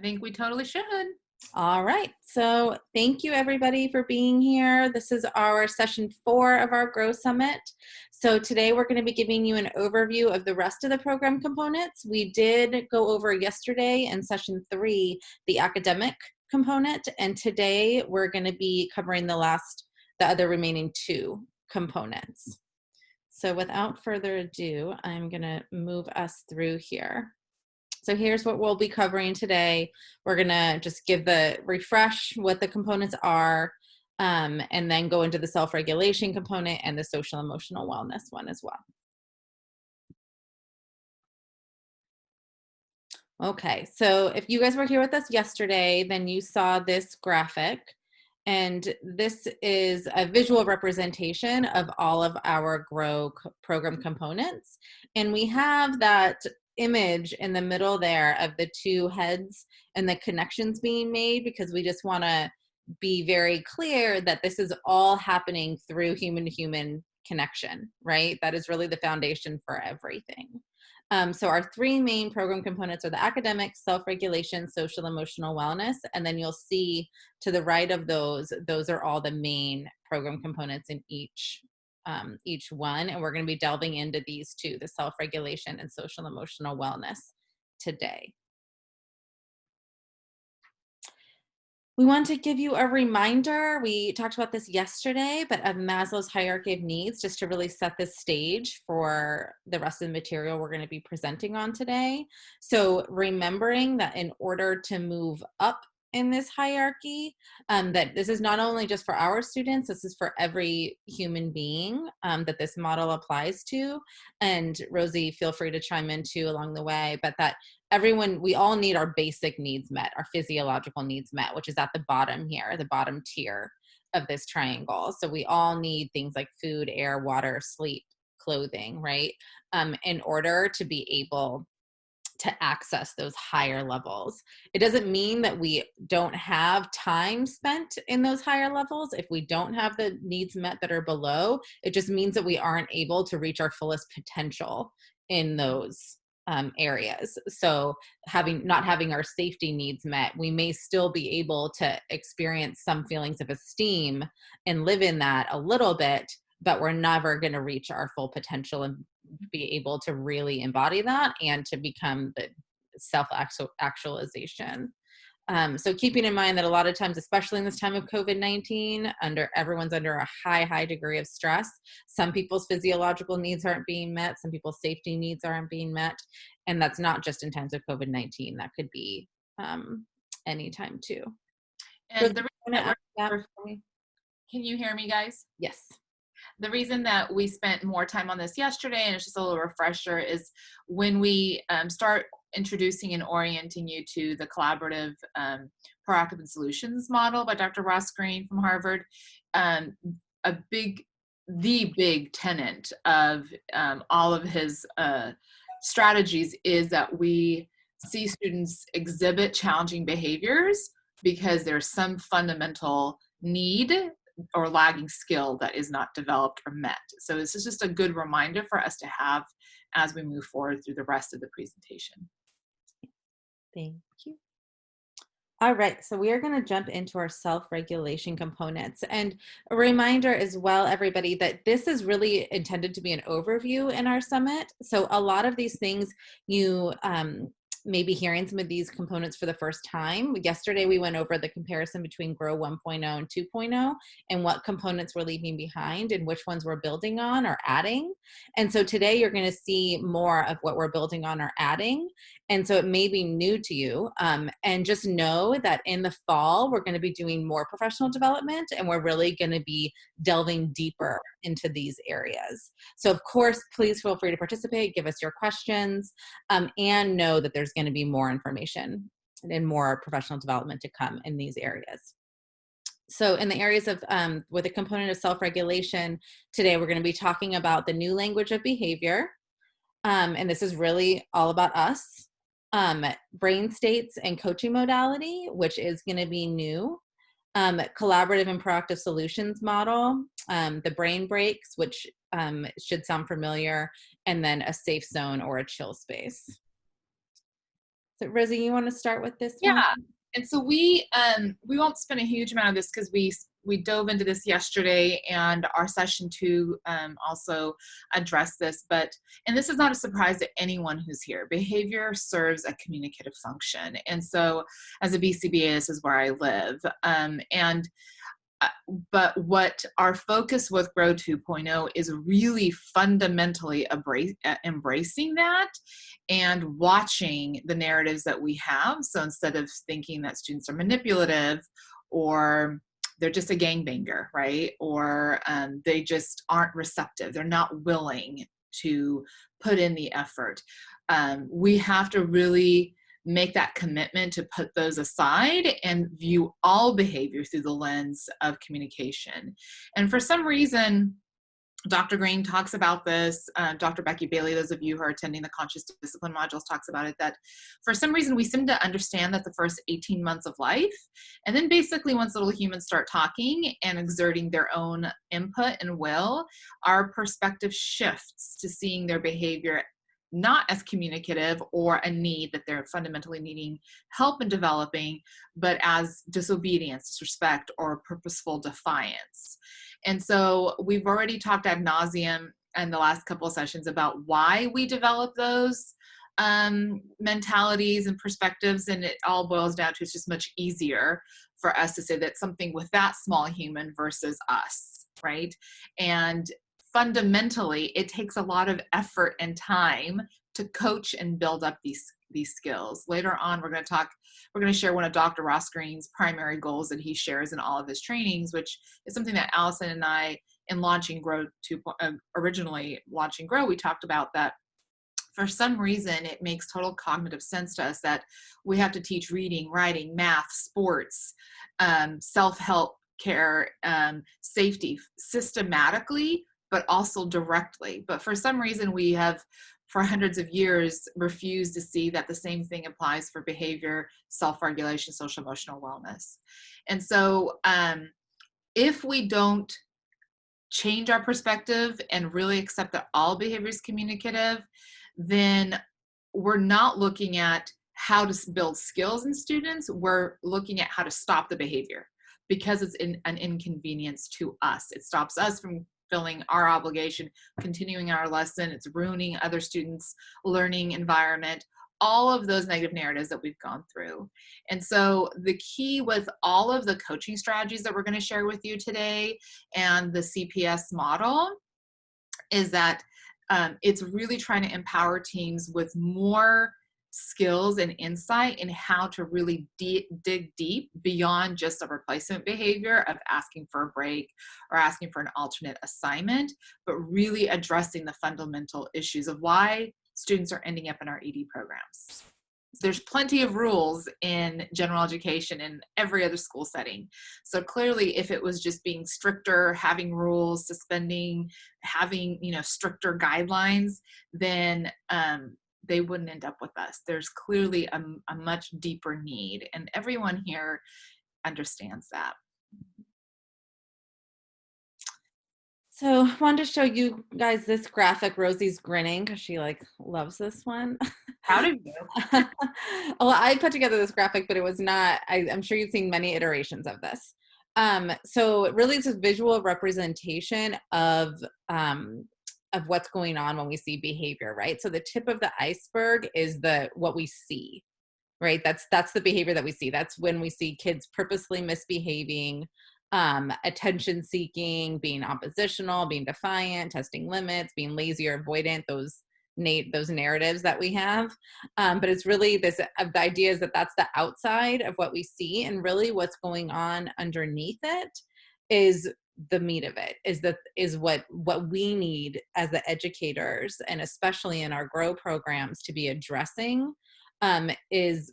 think we totally should. All right. So thank you everybody for being here. This is our session 4 of our G.R.O.W Summit. So today we're going to be giving you an overview of the rest of the program components. We did go over yesterday in session 3, the academic component, and today we're going to be covering the other remaining 2 components. So without further ado, I'm going to move us through here. So here's what we'll be covering today. We're gonna just give the refresh what the components are, and then go into the self-regulation component and the social emotional wellness one as well. Okay, so if you guys were here with us yesterday, then you saw this graphic, and this is a visual representation of all of our G.R.O.W program components. And we have that image in the middle there of the 2 heads and the connections being made, because we just want to be very clear that this is all happening through human-to-human connection, right? That is really the foundation for everything. So our 3 main program components are the academic, self-regulation, social emotional wellness, and then you'll see to the right of those are all the main program components in each one, and we're going to be delving into these 2, the self-regulation and social emotional wellness today. We want to give you a reminder, we talked about this yesterday, but of Maslow's hierarchy of needs, just to really set the stage for the rest of the material we're going to be presenting on today. So remembering that in order to move up in this hierarchy, that this is not only just for our students, this is for every human being that this model applies to. And Rosy, feel free to chime in too along the way, but that we all need our basic needs met, our physiological needs met, which is at the bottom here, the bottom tier of this triangle. So we all need things like food, air, water, sleep, clothing, right? In order to be able to access those higher levels. It doesn't mean that we don't have time spent in those higher levels. If we don't have the needs met that are below, it just means that we aren't able to reach our fullest potential in those areas. So not having our safety needs met, we may still be able to experience some feelings of esteem and live in that a little bit, but we're never going to reach our full potential and be able to really embody that and to become the self-actualization. So keeping in mind that a lot of times, especially in this time of COVID-19, everyone's under a high degree of stress. Some people's physiological needs aren't being met. Some people's safety needs aren't being met. And that's not just in times of COVID-19. That could be anytime too. And the reason that can you hear me, guys? Yes. The reason that we spent more time on this yesterday, and it's just a little refresher, is when we start introducing and orienting you to the collaborative proactive solutions model by Dr. Ross Green from Harvard, the big tenet of all of his strategies is that we see students exhibit challenging behaviors because there's some fundamental need or lagging skill that is not developed or met. So this is just a good reminder for us to have as we move forward through the rest of the presentation. Thank you. All right, so we are going to jump into our self-regulation components. And a reminder as well, everybody, that this is really intended to be an overview in our summit. So a lot of these things you may be hearing some of these components for the first time. Yesterday, we went over the comparison between G.R.O.W 1.0 and 2.0 and what components we're leaving behind and which ones we're building on or adding. And so today you're going to see more of what we're building on or adding. And so it may be new to you. And just know that in the fall, we're going to be doing more professional development, and we're really going to be delving deeper into these areas. So of course, please feel free to participate, give us your questions, and know that there's going to be more information and more professional development to come in these areas. So in the areas of, with a component of self-regulation, today we're going to be talking about the new language of behavior. And this is really all about us. Brain states and coaching modality, which is going to be new. Collaborative and proactive solutions model, the brain breaks, which should sound familiar, and then a safe zone or a chill space. So Rosy, you want to start with this Yeah. one? And so we won't spend a huge amount of this because we dove into this yesterday, and our session 2 also addressed this. And this is not a surprise to anyone who's here. Behavior serves a communicative function, and so as a BCBA, this is where I live. But what our focus with G.R.O.W 2.0 is really fundamentally embracing that and watching the narratives that we have. So instead of thinking that students are manipulative or they're just a gangbanger, right? Or they just aren't receptive, they're not willing to put in the effort. We have to really make that commitment to put those aside and view all behavior through the lens of communication. And for some reason, Dr. Green talks about this, Dr. Becky Bailey, those of you who are attending the Conscious Discipline modules, talks about it, that for some reason we seem to understand that the first 18 months of life, and then basically once little humans start talking and exerting their own input and will, our perspective shifts to seeing their behavior not as communicative or a need that they're fundamentally needing help in developing, but as disobedience, disrespect, or purposeful defiance. And so we've already talked ad nauseum in the last couple of sessions about why we develop those mentalities and perspectives, and it all boils down to it's just much easier for us to say that something with that small human versus us, right? And fundamentally, it takes a lot of effort and time to coach and build up these skills. Later on, we're going to share one of Dr. Ross Green's primary goals that he shares in all of his trainings, which is something that Alison and I, in launching G.R.O.W, originally launching G.R.O.W, we talked about that. For some reason, it makes total cognitive sense to us that we have to teach reading, writing, math, sports, self-help care, safety systematically, but also directly. But for some reason, we have, for hundreds of years, refused to see that the same thing applies for behavior, self-regulation, social emotional wellness. And so if we don't change our perspective and really accept that all behavior is communicative, then we're not looking at how to build skills in students. We're looking at how to stop the behavior because it's an inconvenience to us. It stops us from fulfilling our obligation, continuing our lesson. It's ruining other students' learning environment, all of those negative narratives that we've gone through. And so the key with all of the coaching strategies that we're going to share with you today and the CPS model is that it's really trying to empower teams with more skills and insight in how to really dig deep beyond just a replacement behavior of asking for a break or asking for an alternate assignment, but really addressing the fundamental issues of why students are ending up in our ED programs. There's plenty of rules in general education and every other school setting. So clearly, if it was just being stricter, having rules, suspending, having, stricter guidelines, then they wouldn't end up with us. There's clearly a much deeper need, and everyone here understands that. So I wanted to show you guys this graphic. Rosy's grinning because she loves this one. How do you? Well, I put together this graphic, but it was not, I'm sure you've seen many iterations of this. So it really is a visual representation of what's going on when we see behavior, right? So the tip of the iceberg is what we see, right? That's the behavior that we see. That's when we see kids purposely misbehaving, attention seeking, being oppositional, being defiant, testing limits, being lazy or avoidant, those narratives that we have. But it's really the idea is that that's the outside of what we see, and really what's going on underneath it is the meat of it, is what we need as the educators, and especially in our G.R.O.W programs, to be addressing is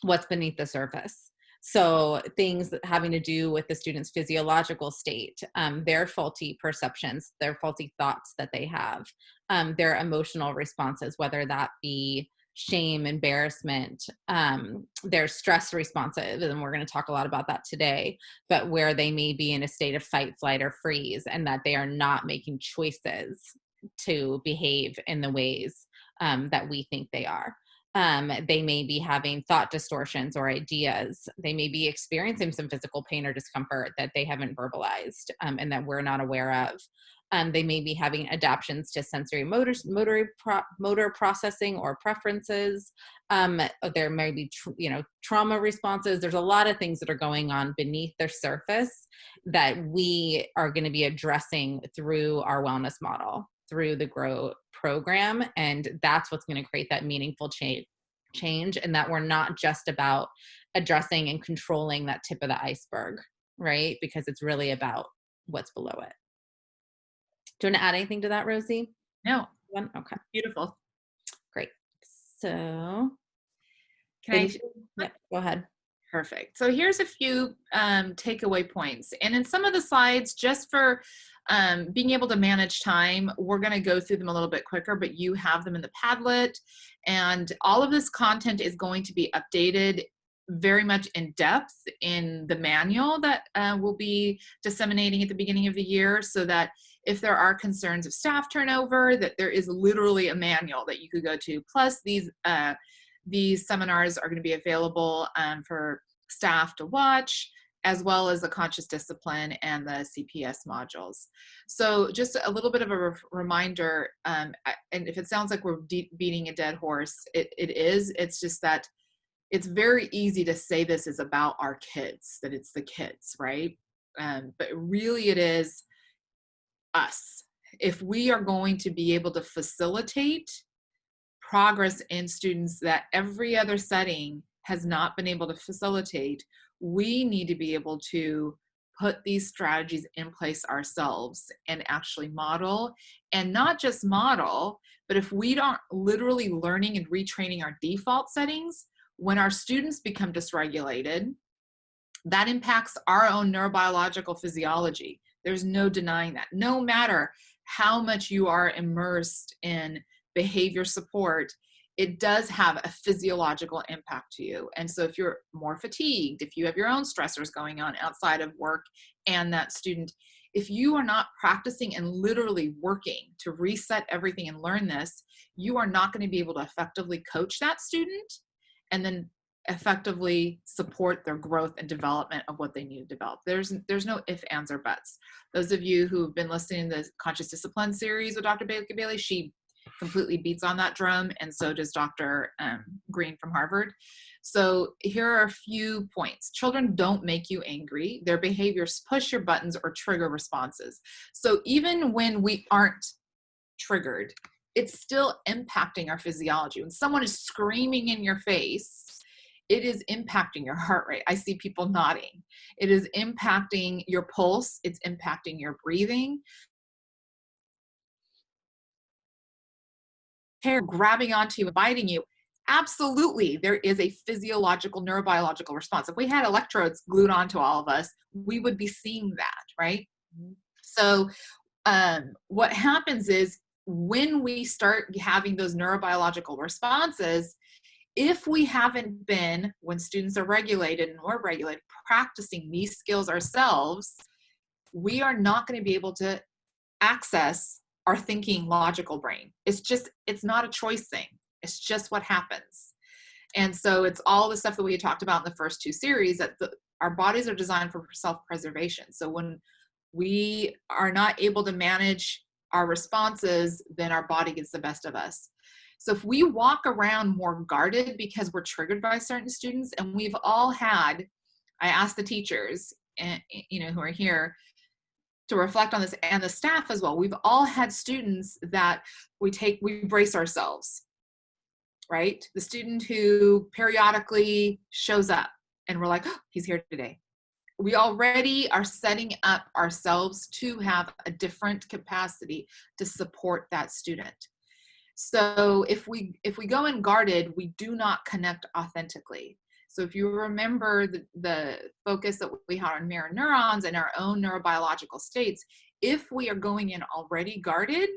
what's beneath the surface. So things having to do with the student's physiological state, their faulty perceptions, their faulty thoughts that they have, their emotional responses, whether that be shame, embarrassment, their stress responses, and we're going to talk a lot about that today, but where they may be in a state of fight, flight, or freeze, and that they are not making choices to behave in the ways that we think they are. They may be having thought distortions or ideas. They may be experiencing some physical pain or discomfort that they haven't verbalized, and that we're not aware of. They may be having adaptations to sensory motor processing or preferences. There may be, trauma responses. There's a lot of things that are going on beneath the surface that we are going to be addressing through our wellness model, through the G.R.O.W program. And that's what's going to create that meaningful change, and that we're not just about addressing and controlling that tip of the iceberg, right? Because it's really about what's below it. Do you want to add anything to that, Rosy? No. Okay. Beautiful. Great. So Can yeah, go ahead. Perfect. So here's a few takeaway points. And in some of the slides, just for being able to manage time, we're going to go through them a little bit quicker, but you have them in the Padlet. And all of this content is going to be updated very much in depth in the manual that we'll be disseminating at the beginning of the year, so that if there are concerns of staff turnover, that there is literally a manual that you could go to. Plus, these seminars are going to be available for staff to watch, as well as the conscious discipline and the CPS modules. So just a little bit of a reminder, and if it sounds like we're beating a dead horse, it is. It's just that it's very easy to say this is about our kids, that it's the kids, right? But really it is us. If we are going to be able to facilitate progress in students that every other setting has not been able to facilitate, we need to be able to put these strategies in place ourselves and actually model, and not just model, but if we don't literally learning and retraining our default settings, when our students become dysregulated, that impacts our own neurobiological physiology. There's no denying that. No matter how much you are immersed in behavior support, it does have a physiological impact to you. And so if you're more fatigued, if you have your own stressors going on outside of work and that student, if you are not practicing and literally working to reset everything and learn this, you are not going to be able to effectively coach that student and then effectively support their growth and development of what they need to develop. There's no ifs, ands, or buts. Those of you who've been listening to the Conscious Discipline series with Dr. Bailey, she completely beats on that drum, and so does Dr. Green from Harvard. So here are a few points. Children don't make you angry. Their behaviors push your buttons or trigger responses. So even when we aren't triggered, it's still impacting our physiology. When someone is screaming in your face, it is impacting your heart rate. I see people nodding. It is impacting your pulse. It's impacting your breathing. Hair grabbing onto you, biting you. Absolutely, there is a physiological, neurobiological response. If we had electrodes glued onto all of us, we would be seeing that, right? Mm-hmm. So what happens is when we start having those neurobiological responses, if we haven't been, when students are regulated and we're regulated, practicing these skills ourselves, we are not going to be able to access our thinking logical brain. It's not a choice thing. It's just what happens. And so it's all the stuff that we had talked about in the first two series, that our bodies are designed for self-preservation. So when we are not able to manage our responses, then our body gets the best of us. So if we walk around more guarded because we're triggered by certain students, and we've all had, I asked the teachers, and who are here, to reflect on this, and the staff as well. We've all had students that we brace ourselves, right? The student who periodically shows up and we're like, oh, he's here today. We already are setting up ourselves to have a different capacity to support that student. So if we go in guarded, we do not connect authentically. So if you remember the focus that we had on mirror neurons and our own neurobiological states, if we are going in already guarded,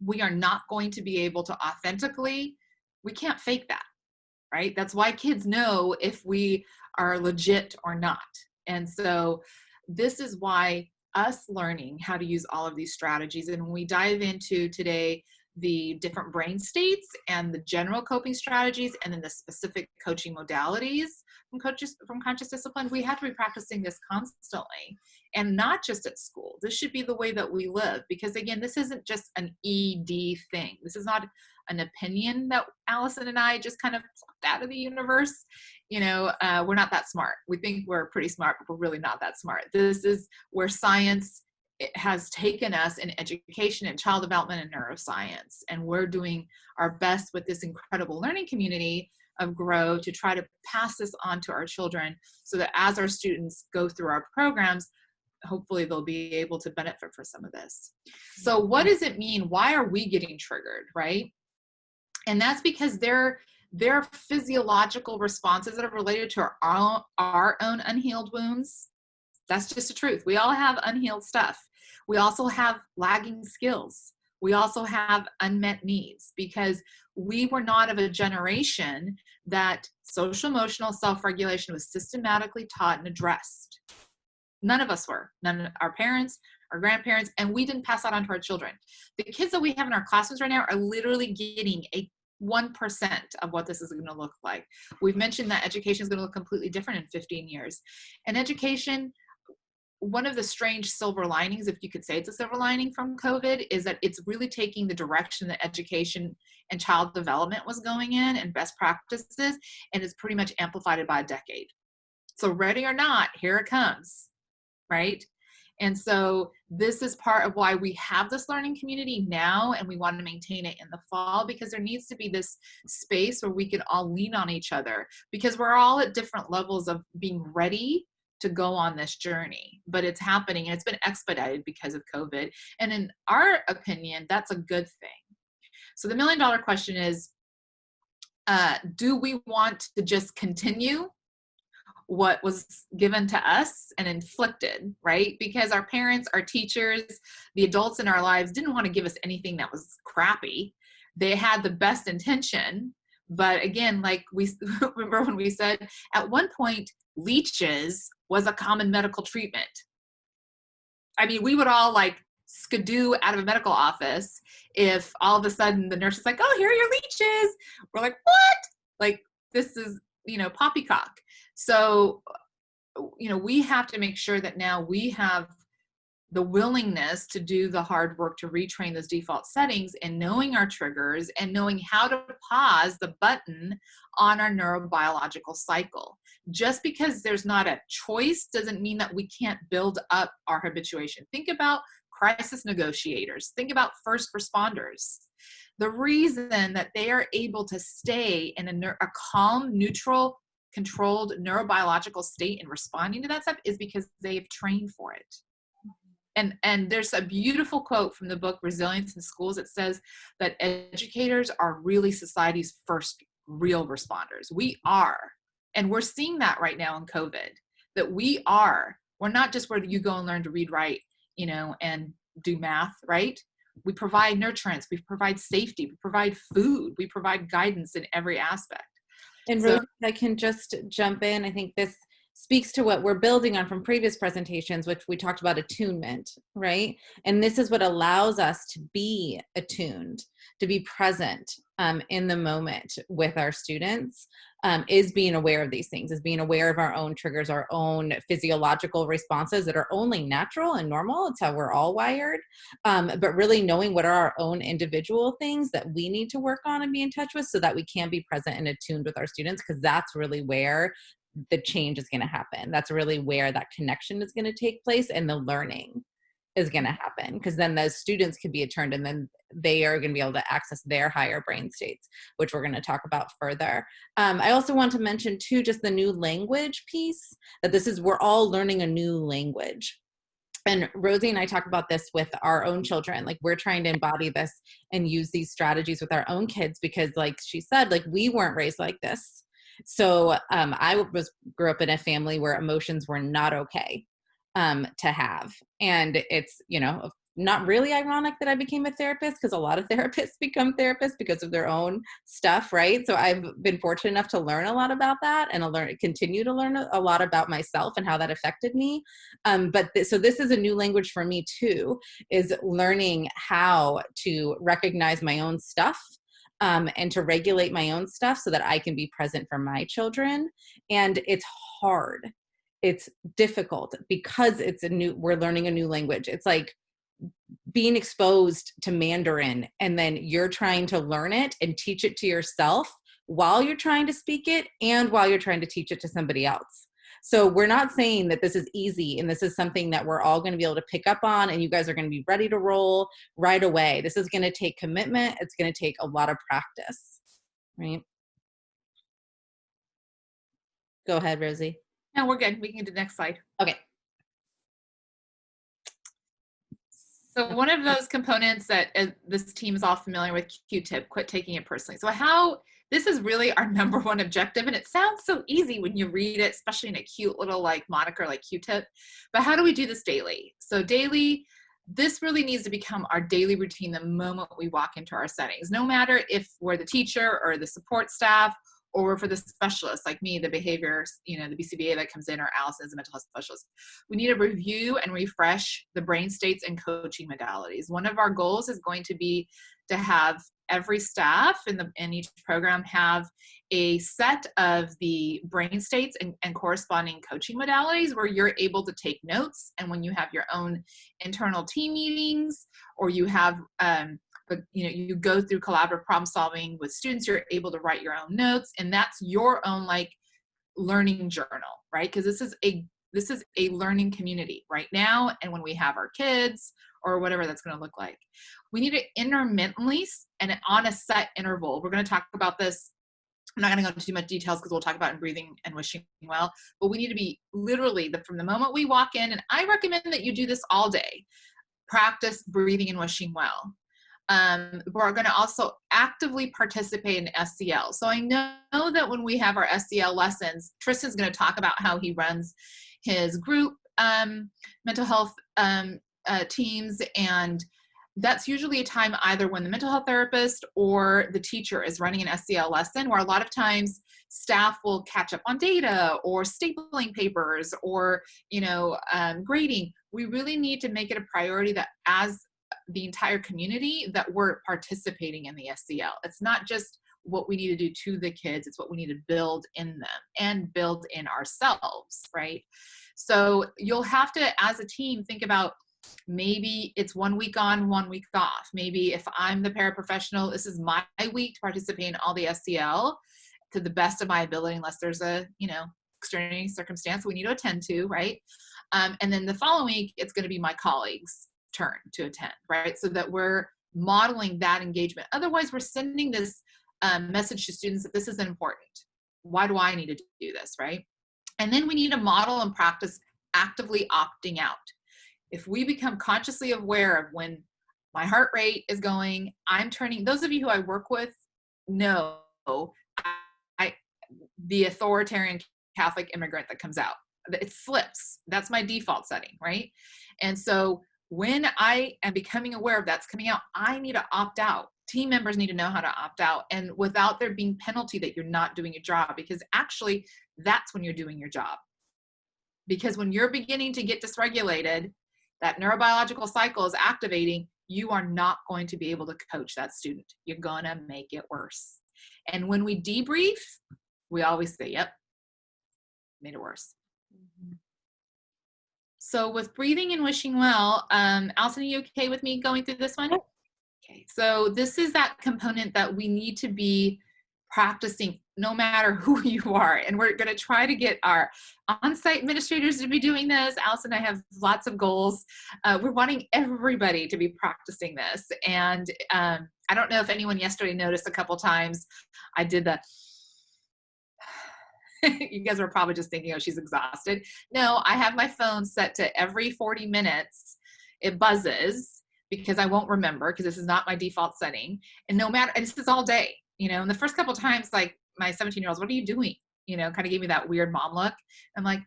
we are not going to be able to authentically, we can't fake that, right? That's why kids know if we are legit or not. And so this is why us learning how to use all of these strategies, and when we dive into today the different brain states and the general coping strategies, and then the specific coaching modalities from conscious discipline. We have to be practicing this constantly, and not just at school. This should be the way that we live, because again, this isn't just an ED thing. This is not an opinion that Alison and I just kind of plucked out of the universe. We're not that smart. We think we're pretty smart, but we're really not that smart. This is where science has taken us in education and child development and neuroscience. And we're doing our best with this incredible learning community of G.R.O.W to try to pass this on to our children, so that as our students go through our programs, hopefully they'll be able to benefit from some of this. So what does it mean? Why are we getting triggered, right? And that's because they're physiological responses that are related to our own unhealed wounds. That's just the truth. We all have unhealed stuff. We also have lagging skills. We also have unmet needs, because we were not of a generation that social emotional self-regulation was systematically taught and addressed. None of us were. None of our parents, our grandparents, and we didn't pass that on to our children. The kids that we have in our classrooms right now are literally getting 1% of what this is going to look like. We've mentioned that education is going to look completely different in 15 years. And education, one of the strange silver linings, if you could say it's a silver lining from COVID, is that it's really taking the direction that education and child development was going in and best practices, and it's pretty much amplified it by a decade. So ready or not, here it comes, right? And so this is part of why we have this learning community now, and we want to maintain it in the fall, because there needs to be this space where we can all lean on each other, because we're all at different levels of being ready to go on this journey. But it's happening, and it's been expedited because of COVID. And in our opinion, that's a good thing. So the $1 million question is, do we want to just continue what was given to us and inflicted, right? Because our parents, our teachers, the adults in our lives didn't want to give us anything that was crappy. They had the best intention. But again, like we remember when we said at one point, leeches was a common medical treatment. I mean, we would all like skidoo out of a medical office if all of a sudden the nurse is like, oh, here are your leeches. We're like, what? Like, this is, poppycock. So, we have to make sure that now we have the willingness to do the hard work to retrain those default settings, and knowing our triggers and knowing how to pause the button on our neurobiological cycle. Just because there's not a choice doesn't mean that we can't build up our habituation. Think about crisis negotiators. Think about first responders. The reason that they are able to stay in a calm, neutral, controlled neurobiological state and responding to that stuff is because they've trained for it. And there's a beautiful quote from the book Resilience in Schools that says that educators are really society's first real responders. We are. And we're seeing that right now in COVID, that we are. We're not just where you go and learn to read, write, and do math, right? We provide nurturance, we provide safety, we provide food, we provide guidance in every aspect. And Rosy, I can just jump in. I think this speaks to what we're building on from previous presentations, which we talked about attunement, right? And this is what allows us to be attuned, to be present in the moment with our students, is being aware of these things, is being aware of our own triggers, our own physiological responses that are only natural and normal. It's how we're all wired. But really knowing what are our own individual things that we need to work on and be in touch with, so that we can be present and attuned with our students, because that's really where the change is going to happen. That's really where that connection is going to take place, and the learning is going to happen, because then those students can be attuned, and then they are going to be able to access their higher brain states, which we're going to talk about further. I also want to mention too, just the new language piece, that we're all learning a new language. And Rosy and I talk about this with our own children. Like, we're trying to embody this and use these strategies with our own kids, because like she said, like, we weren't raised like this. So I grew up in a family where emotions were not okay to have. And it's, not really ironic that I became a therapist, because a lot of therapists become therapists because of their own stuff, right? So I've been fortunate enough to learn a lot about that, and continue to learn a lot about myself and how that affected me. So this is a new language for me too, is learning how to recognize my own stuff, and to regulate my own stuff so that I can be present for my children. And it's hard. It's difficult because we're learning a new language. It's like being exposed to Mandarin, and then you're trying to learn it and teach it to yourself while you're trying to speak it and while you're trying to teach it to somebody else. So we're not saying that this is easy, and this is something that we're all going to be able to pick up on, and you guys are going to be ready to roll right away. This is going to take commitment. It's going to take a lot of practice, right? Go ahead, Rosy. No, we're good. We can get to the next slide. Okay. So one of those components that this team is all familiar with, Q-tip, quit taking it personally. So this is really our number one objective, and it sounds so easy when you read it, especially in a cute little like moniker like Q-tip, but how do we do this daily? So daily, this really needs to become our daily routine the moment we walk into our settings, no matter if we're the teacher or the support staff, or for the specialist like me, the behavior, the BCBA that comes in, or Alison is a mental health specialist. We need to review and refresh the brain states and coaching modalities. One of our goals is going to be to have every staff in each program have a set of the brain states and corresponding coaching modalities where you're able to take notes. And when you have your own internal team meetings, or you have you go through collaborative problem solving with students, you're able to write your own notes, and that's your own like learning journal, right? Because this is a learning community right now, and when we have our kids or whatever that's going to look like, we need to intermittently and on a set interval. We're going to talk about this. I'm not going to go into too much details because we'll talk about in breathing and wishing well, but we need to be literally from the moment we walk in, and I recommend that you do this all day, practice breathing and wishing well. We're going to also actively participate in SEL. So I know that when we have our SEL lessons, Tristan's going to talk about how he runs his group mental health teams, and that's usually a time either when the mental health therapist or the teacher is running an SEL lesson, where a lot of times staff will catch up on data or stapling papers or grading. We really need to make it a priority that as the entire community that we're participating in the SEL. It's not just what we need to do to the kids, it's what we need to build in them and build in ourselves, right? So you'll have to, as a team, think about maybe it's 1 week on, 1 week off. Maybe if I'm the paraprofessional, this is my week to participate in all the SEL to the best of my ability, unless there's a, extraordinary circumstance we need to attend to, right? And then the following week, it's going to be my colleagues' turn to attend, right? So that we're modeling that engagement. Otherwise, we're sending this message to students that this isn't important. Why do I need to do this, right? And then we need to model and practice actively opting out. If we become consciously aware of when my heart rate is going, I'm turning, those of you who I work with know the authoritarian Catholic immigrant that comes out. It slips. That's my default setting, right? And so when I am becoming aware of that's coming out, I need to opt out. Team members need to know how to opt out, and without there being penalty that you're not doing your job, because actually that's when you're doing your job. Because when you're beginning to get dysregulated, that neurobiological cycle is activating, you are not going to be able to coach that student. You're going to make it worse. And when we debrief, we always say, yep, made it worse. Mm-hmm. So with breathing and wishing well, Alison, are you okay with me going through this one? Okay, so this is that component that we need to be practicing no matter who you are. And we're going to try to get our on-site administrators to be doing this. Alison and I have lots of goals. We're wanting everybody to be practicing this. And I don't know if anyone yesterday noticed a couple times I did the you guys were probably just thinking, oh, she's exhausted. No, I have my phone set to every 40 minutes. It buzzes because I won't remember, because this is not my default setting. And no matter, and this is all day, and the first couple of times, like my 17-year-olds, what are you doing? Kind of gave me that weird mom look. I'm like,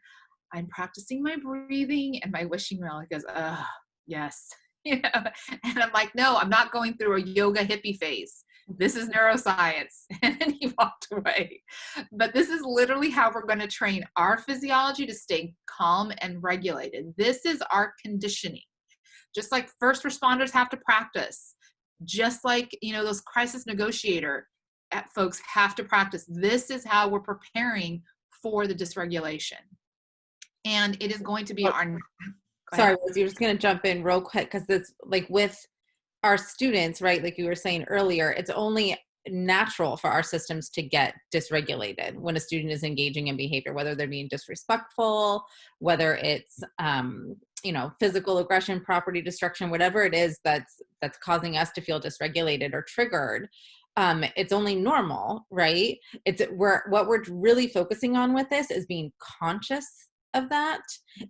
I'm practicing my breathing and my wishing well. He goes, oh, yes, you know, and I'm like, no, I'm not going through a yoga hippie phase. This is neuroscience. And then he walked away. But this is literally how we're going to train our physiology to stay calm and regulated. This is our conditioning. Just like first responders have to practice, just like, you know, those crisis negotiator folks have to practice. This is how we're preparing for the dysregulation. And it is going to be our, sorry, you're just going to jump in real quick, because it's like with our students, right? Like you were saying earlier, it's only natural for our systems to get dysregulated when a student is engaging in behavior, whether they're being disrespectful, whether it's, you know, physical aggression, property destruction, whatever it is that's causing us to feel dysregulated or triggered. It's only normal, right? What we're really focusing on with this is being conscious of that,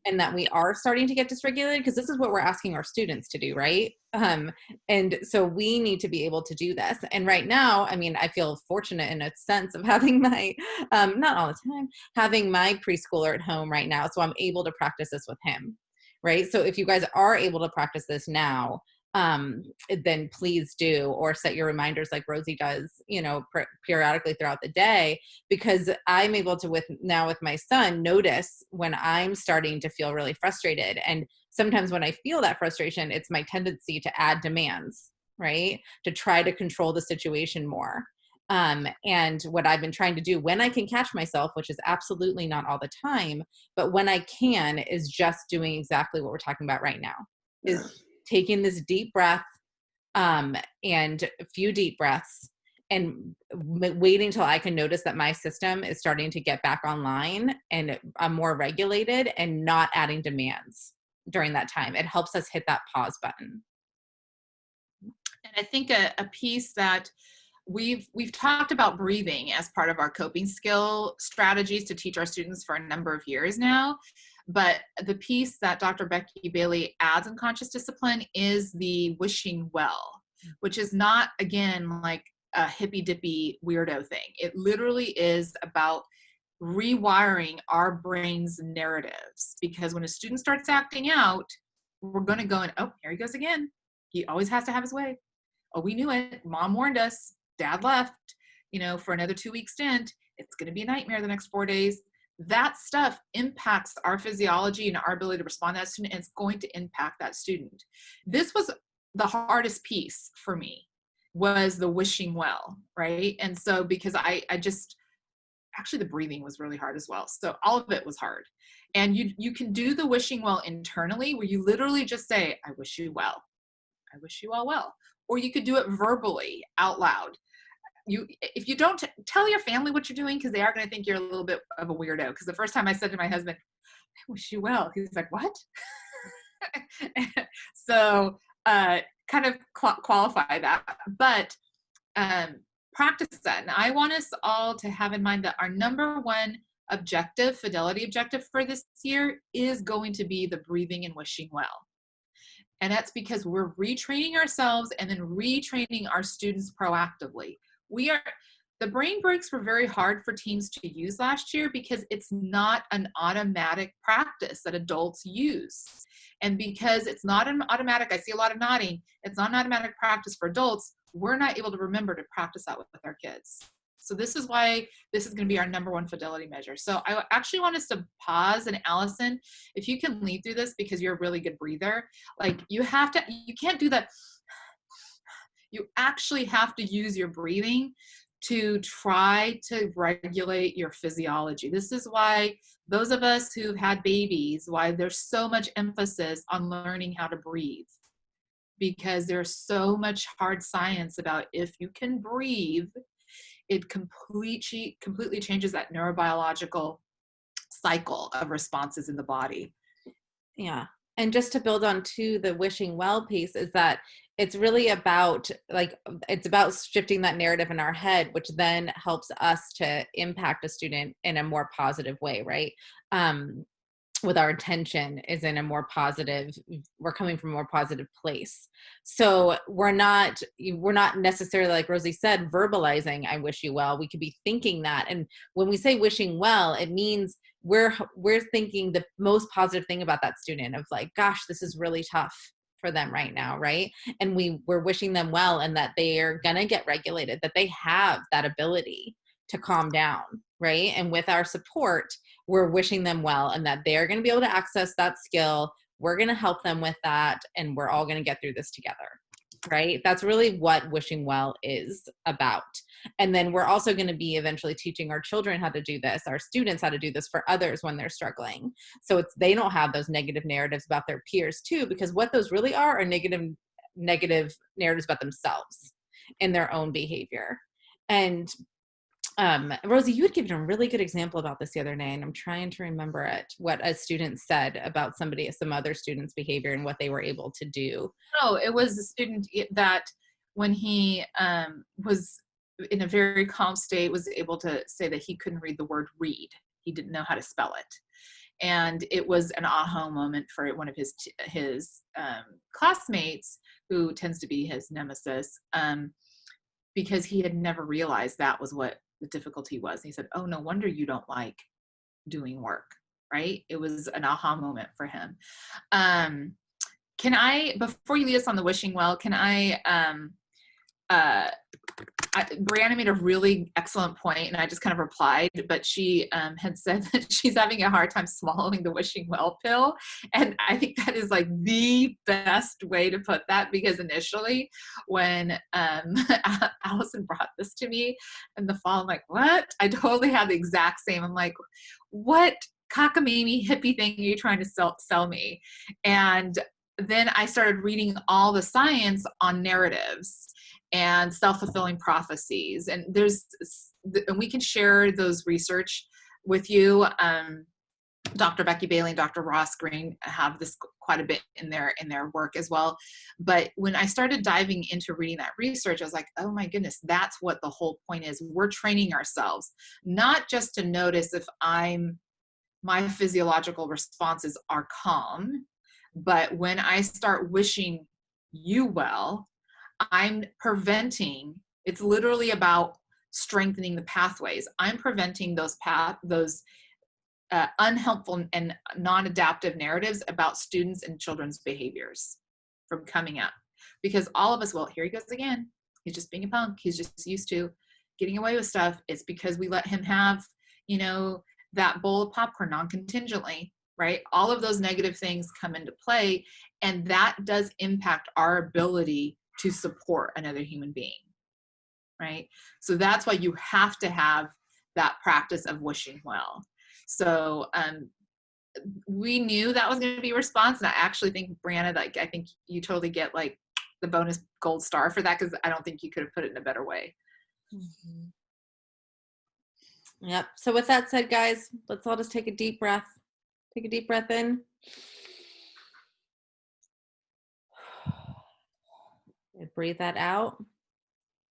and that we are starting to get dysregulated, because this is what we're asking our students to do, right? And so we need to be able to do this. And right now, I mean, I feel fortunate in a sense of having my, not all the time, having my preschooler at home right now. So I'm able to practice this with him, right? So if you guys are able to practice this now, then please do, or set your reminders like Rosy does, you know, periodically throughout the day, because I'm able to, with my son, notice when I'm starting to feel really frustrated. And sometimes when I feel that frustration, it's my tendency to add demands, right? To try to control the situation more. And what I've been trying to do when I can catch myself, which is absolutely not all the time, but when I can, is just doing exactly what we're talking about right now, is taking this deep breath, and a few deep breaths, and waiting till I can notice that my system is starting to get back online and I'm more regulated, and not adding demands during that time. It helps us hit that pause button. and I think a piece that we've talked about breathing as part of our coping skill strategies to teach our students for a number of years now. But the piece that Dr. Becky Bailey adds in conscious discipline is the wishing well, which is not, again, like a hippy dippy weirdo thing. It literally is about rewiring our brain's narratives, because when a student starts acting out, we're going to go and, oh, here he goes again. He always has to have his way. Oh, we knew it. Mom warned us. Dad left, you know, for another 2-week stint. It's going to be a nightmare the next 4 days. That stuff impacts our physiology and our ability to respond to that student, and it's going to impact that student. This was the hardest piece for me, was the wishing well, right? And so, because I just, actually the breathing was really hard as well. So all of it was hard. And you can do the wishing well internally, where you literally just say, I wish you well. I wish you all well. Or you could do it verbally out loud. If you don't tell your family what you're doing, because they are going to think you're a little bit of a weirdo. Because the first time I said to my husband, I wish you well, he's like, what? So kind of qualify that, but practice that. And I want us all to have in mind that our number one objective, fidelity objective for this year, is going to be the breathing and wishing well. And that's because we're retraining ourselves and then retraining our students proactively. The brain breaks were very hard for teens to use last year, because it's not an automatic practice that adults use. And because it's not an automatic, I see a lot of nodding, it's not an automatic practice for adults, we're not able to remember to practice that with our kids. So this is why this is going to be our number one fidelity measure. So I actually want us to pause, and Alison, if you can lead through this, because you're a really good breather, like you can't do that. You actually have to use your breathing to try to regulate your physiology. This is why those of us who've had babies, why there's so much emphasis on learning how to breathe, because there's so much hard science about, if you can breathe, it completely changes that neurobiological cycle of responses in the body. Yeah. And just to build on to the wishing well piece, is that it's really about, like, it's about shifting that narrative in our head, which then helps us to impact a student in a more positive way, right? With our intention is in a more positive, we're coming from a more positive place. So we're not necessarily, like Rosy said, verbalizing, I wish you well. We could be thinking that. And when we say wishing well, it means we're thinking the most positive thing about that student, of like, gosh, this is really tough for them right now, right? And we're wishing them well and that they are going to get regulated, that they have that ability to calm down, right? And with our support, we're wishing them well and that they're going to be able to access that skill. We're going to help them with that, and we're all going to get through this together, right? That's really what wishing well is about. And then we're also going to be eventually teaching our children how to do this, our students how to do this for others when they're struggling. So they don't have those negative narratives about their peers too, because what those really are negative narratives about themselves and their own behavior. And Rosy, you had given a really good example about this the other day, and I'm trying to remember what a student said about some other student's behavior and what they were able to do. Oh, it was a student that when he was in a very calm state, was able to say that he couldn't read the word read. He didn't know how to spell it. And it was an aha moment for one of his classmates, who tends to be his nemesis, because he had never realized that was what the difficulty was. And he said, "Oh, no wonder you don't like doing work," right? It was an aha moment for him. Can I, before you lead us on the wishing well, can Brianna made a really excellent point, and I just kind of replied, but she had said that she's having a hard time swallowing the wishing well pill. And I think that is like the best way to put that, because initially when Alison brought this to me in the fall, I'm like, what? I totally had the exact same. I'm like, what cockamamie hippie thing are you trying to sell me? And then I started reading all the science on narratives and self-fulfilling prophecies. And and we can share those research with you. Dr. Becky Bailey and Dr. Ross Green have this quite a bit in their work as well. But when I started diving into reading that research, I was like, oh my goodness, that's what the whole point is. We're training ourselves, not just to notice if my physiological responses are calm, but when I start wishing you well, I'm preventing, it's literally about strengthening the pathways. I'm preventing those unhelpful and non-adaptive narratives about students and children's behaviors from coming up. Because all of us, well, here he goes again. He's just being a punk. He's just used to getting away with stuff. It's because we let him have, that bowl of popcorn non-contingently, right? All of those negative things come into play, and that does impact our ability to support another human being, right? So that's why you have to have that practice of wishing well. So we knew that was going to be a response, and I actually think, Brianna, I think you totally get like the bonus gold star for that, because I don't think you could have put it in a better way. Mm-hmm. Yep. So with that said, guys, let's all just take a deep breath. Take a deep breath in. And breathe that out,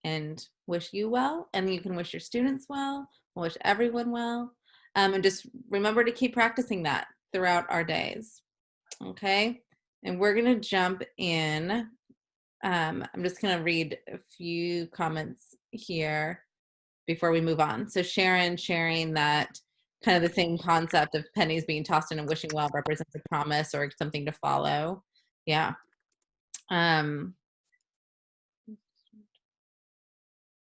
and wish you well. And you can wish your students well, wish everyone well. And just remember to keep practicing that throughout our days. Okay. And we're going to jump in. I'm just going to read a few comments here before we move on. So Sharon sharing that kind of the same concept of pennies being tossed in and wishing well represents a promise or something to follow. Yeah.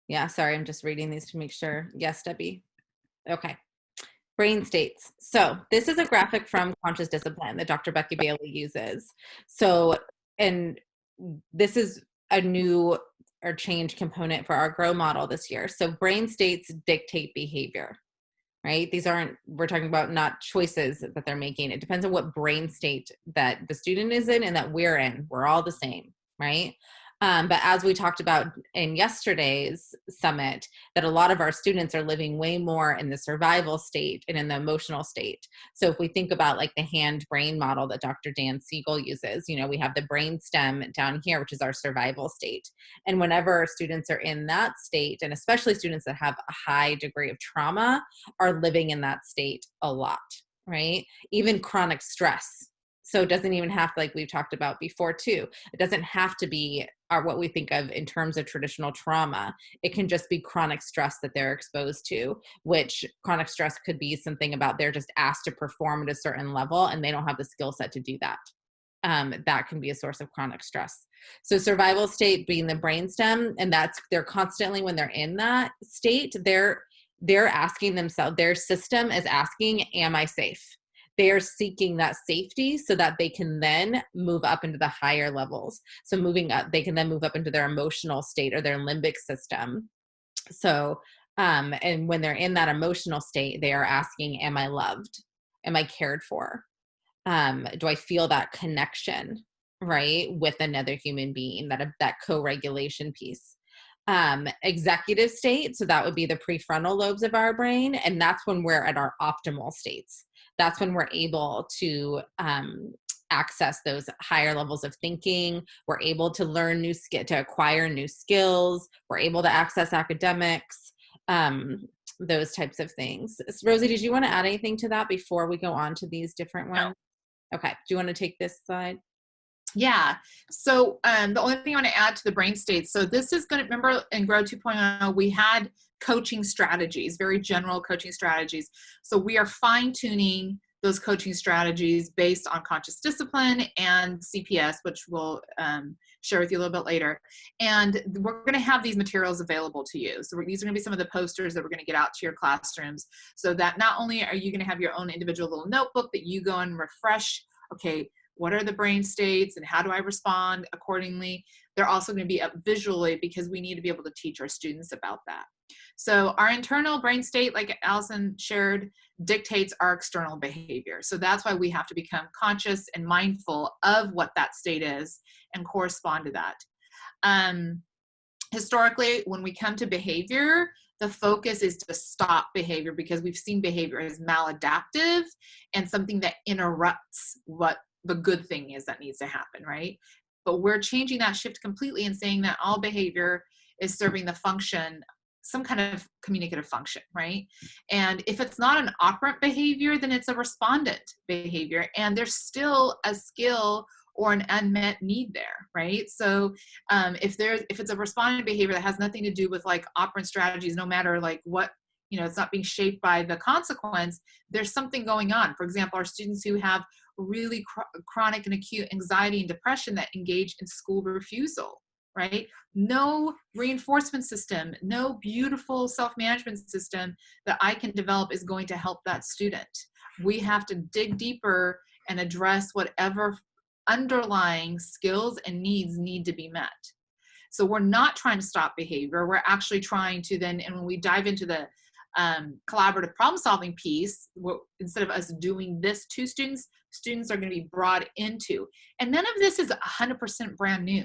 Yeah, sorry, I'm just reading these to make sure. Yes, Debbie. Okay. Brain states. So this is a graphic from Conscious Discipline that Dr. Becky Bailey uses. So, and this is a new or change component for our GROW model this year. So brain states dictate behavior, right? We're talking about not choices that they're making. It depends on what brain state that the student is in and that we're in. We're all the same, right? But as we talked about in yesterday's summit, that a lot of our students are living way more in the survival state and in the emotional state. So if we think about like the hand-brain model that Dr. Dan Siegel uses, we have the brain stem down here, which is our survival state. And whenever students are in that state, and especially students that have a high degree of trauma, are living in that state a lot, right? Even chronic stress. So it doesn't even have to, like we've talked about before too, it doesn't have to be what we think of in terms of traditional trauma. It can just be chronic stress that they're exposed to, which chronic stress could be something about they're just asked to perform at a certain level and they don't have the skill set to do that. that can be a source of chronic stress. So survival state being the brainstem, and they're constantly, when they're in that state, they're asking themselves, their system is asking, am I safe? They are seeking that safety so that they can then move up into the higher levels. So moving up, they can then move up into their emotional state or their limbic system. So, and when they're in that emotional state, they are asking, am I loved? Am I cared for? Do I feel that connection, right, with another human being, that co-regulation piece? Executive state, so that would be the prefrontal lobes of our brain, and that's when we're at our optimal states. That's when we're able to access those higher levels of thinking. We're able to learn to acquire new skills. We're able to access academics, those types of things. Rosy, did you want to add anything to that before we go on to these different ones? No. Okay. Do you want to take this slide? Yeah. So the only thing I want to add to the brain states. So this is going to, remember in G.R.O.W 2.0, we had coaching strategies, very general coaching strategies. So we are fine tuning those coaching strategies based on conscious discipline and CPS, which we'll share with you a little bit later. And we're going to have these materials available to you. So these are going to be some of the posters that we're going to get out to your classrooms, so that not only are you going to have your own individual little notebook that you go and refresh, okay, what are the brain states and how do I respond accordingly? They're also going to be up visually, because we need to be able to teach our students about that. So our internal brain state, like Alison shared, dictates our external behavior. So that's why we have to become conscious and mindful of what that state is and correspond to that. Historically, when we come to behavior, the focus is to stop behavior, because we've seen behavior as maladaptive and something that interrupts what the good thing is that needs to happen, right? But we're changing that shift completely and saying that all behavior is serving the function, some kind of communicative function, right? And if it's not an operant behavior, then it's a respondent behavior, and there's still a skill or an unmet need there, right? So if it's a respondent behavior that has nothing to do with like operant strategies, no matter like what, it's not being shaped by the consequence, there's something going on. For example, our students who have really chronic and acute anxiety and depression that engage in school refusal, right? No reinforcement system, no beautiful self-management system that I can develop is going to help that student. We have to dig deeper and address whatever underlying skills and needs need to be met. So we're not trying to stop behavior. We're actually trying to then, and when we dive into the collaborative problem solving piece, instead of us doing this to students, students are going to be brought into. And none of this is 100% brand new.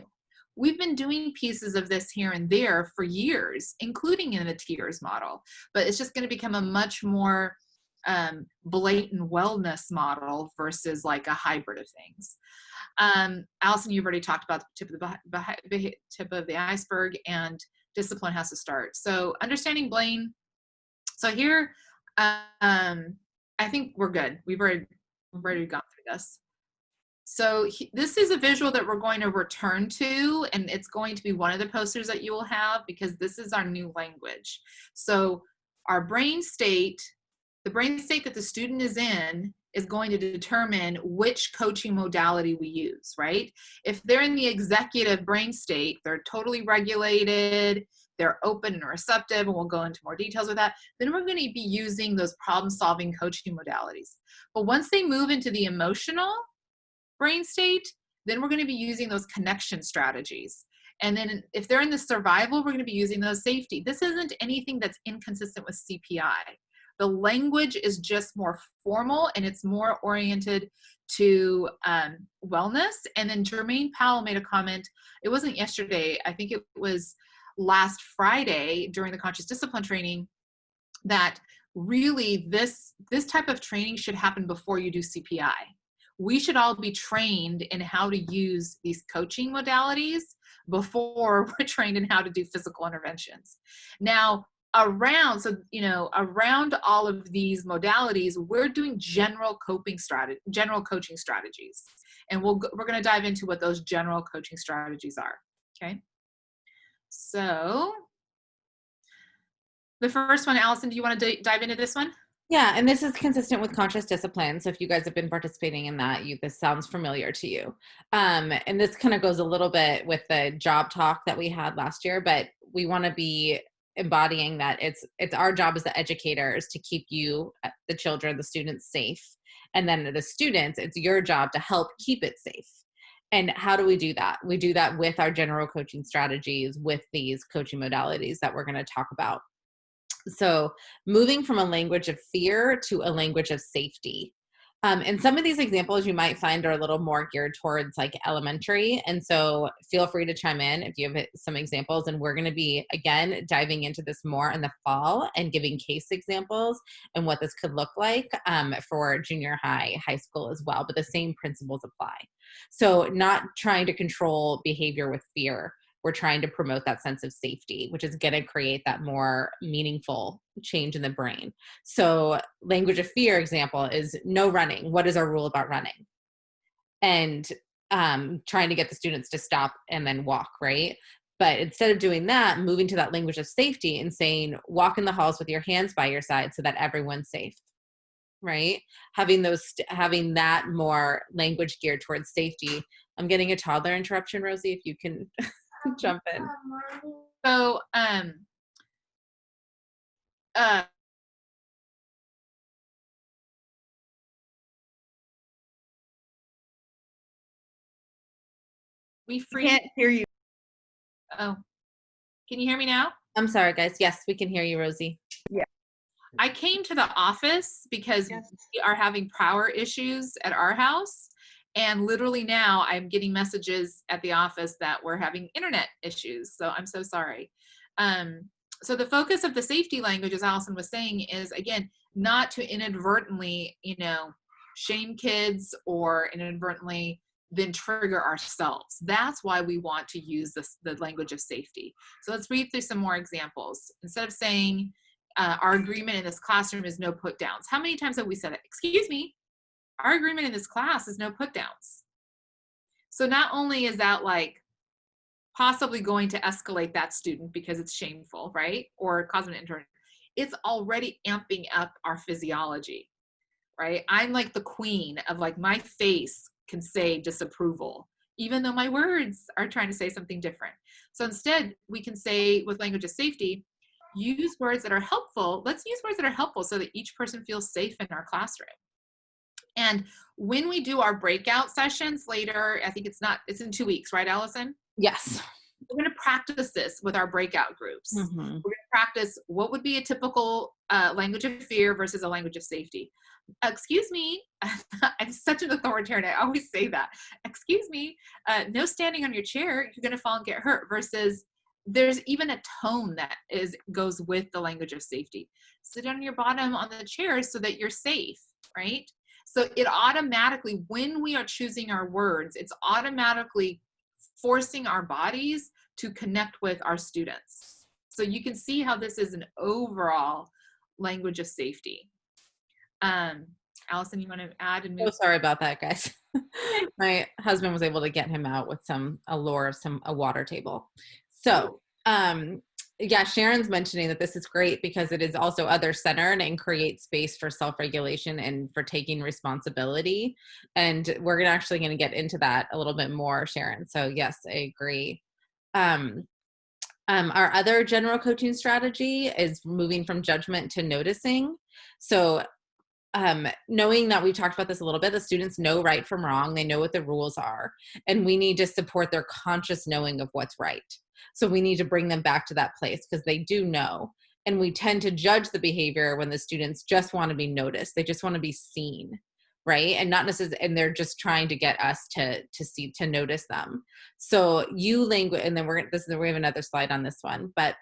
We've been doing pieces of this here and there for years, including in the tiers model, but it's just going to become a much more blatant wellness model versus like a hybrid of things. Alison, you've already talked about the tip of the iceberg, and discipline has to start. So understanding blame. So here, I think we're good. We've already gone through this. So this is a visual that we're going to return to, and it's going to be one of the posters that you will have, because this is our new language. So our brain state, the brain state that the student is in, is going to determine which coaching modality we use, right? If they're in the executive brain state, they're totally regulated, they're open and receptive, and we'll go into more details with that, then we're going to be using those problem-solving coaching modalities. But once they move into the emotional brain state, then we're going to be using those connection strategies. And then if they're in the survival, we're going to be using those safety. This isn't anything that's inconsistent with CPI. The language is just more formal, and it's more oriented to wellness. And then Jermaine Powell made a comment, it wasn't yesterday, I think it was last Friday during the conscious discipline training, that really this type of training should happen before you do CPI. We should all be trained in how to use these coaching modalities before we're trained in how to do physical interventions. Now, around all of these modalities, we're doing general coaching strategies, and we're going to dive into what those general coaching strategies are. Okay, so the first one, Alison, do you want to dive into this one? Yeah, and this is consistent with conscious discipline. So if you guys have been participating in that, this sounds familiar to you. And this kind of goes a little bit with the job talk that we had last year, but we want to be embodying that it's our job as the educators to keep you, the children, the students safe. And then the students, it's your job to help keep it safe. And how do we do that? We do that with our general coaching strategies, with these coaching modalities that we're going to talk about. So moving from a language of fear to a language of safety. And some of these examples you might find are a little more geared towards like elementary. And so feel free to chime in if you have some examples. And we're going to be, again, diving into this more in the fall and giving case examples and what this could look like for junior high, high school as well. But the same principles apply. So not trying to control behavior with fear. We're trying to promote that sense of safety, which is going to create that more meaningful change in the brain. So language of fear example is no running. What is our rule about running? And trying to get the students to stop and then walk, right? But instead of doing that, moving to that language of safety and saying, walk in the halls with your hands by your side so that everyone's safe, right? Having that more language geared towards safety. I'm getting a toddler interruption, Rosy, if you can jump in. So, we can't hear you. Oh, can you hear me now? I'm sorry, guys. Yes, we can hear you, Rosy. Yeah. I came to the office because we are having power issues at our house. And literally now I'm getting messages at the office that we're having internet issues. So I'm so sorry. So the focus of the safety language, as Alison was saying, is again, not to inadvertently, shame kids or inadvertently then trigger ourselves. That's why we want to use the language of safety. So let's read through some more examples. Instead of saying, our agreement in this classroom is no put downs. How many times have we said it? Excuse me, our agreement in this class is no put downs. So not only is that like possibly going to escalate that student because it's shameful, right? Or cause an intern, it's already amping up our physiology, right? I'm like the queen of like my face can say disapproval, even though my words are trying to say something different. So instead, we can say with language of safety, use words that are helpful. Let's use words that are helpful so that each person feels safe in our classroom. And when we do our breakout sessions later, I think it's in 2 weeks, right, Alison? Yes. We're going to practice this with our breakout groups. Mm-hmm. We're going to practice what would be a typical language of fear versus a language of safety. Excuse me, I'm such an authoritarian. I always say that. Excuse me, no standing on your chair. You're going to fall and get hurt. Versus there's even a tone that goes with the language of safety. Sit on your bottom on the chair so that you're safe, right? So it automatically, when we are choosing our words, it's automatically forcing our bodies to connect with our students. So you can see how this is an overall language of safety. Alison, you want to add and move? Oh, sorry about that, guys. My husband was able to get him out with a water table. So, yeah, Sharon's mentioning that this is great because it is also other-centered and creates space for self-regulation and for taking responsibility. And we're actually going to get into that a little bit more, Sharon. So yes, I agree. Our other general coaching strategy is moving from judgment to noticing. So knowing that we talked about this a little bit, the students know right from wrong. They know what the rules are, and we need to support their conscious knowing of what's right. So we need to bring them back to that place because they do know. And we tend to judge the behavior when the students just want to be noticed. They just want to be seen, right? And not necessarily, and they're just trying to get us to notice them. So and then we have another slide on this one, but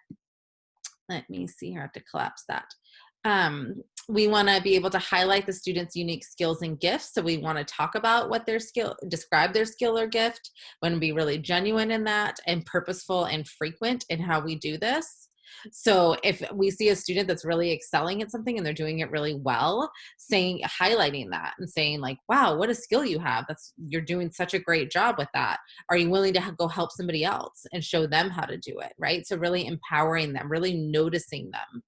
let me see here. I have to collapse that. We want to be able to highlight the students' unique skills and gifts. So we want to talk about describe their skill or gift. We want to be really genuine in that and purposeful and frequent in how we do this. So if we see a student that's really excelling at something and they're doing it really well, highlighting that and saying like, wow, what a skill you have. You're doing such a great job with that. Are you willing to go help somebody else and show them how to do it, right? So really empowering them, really noticing them.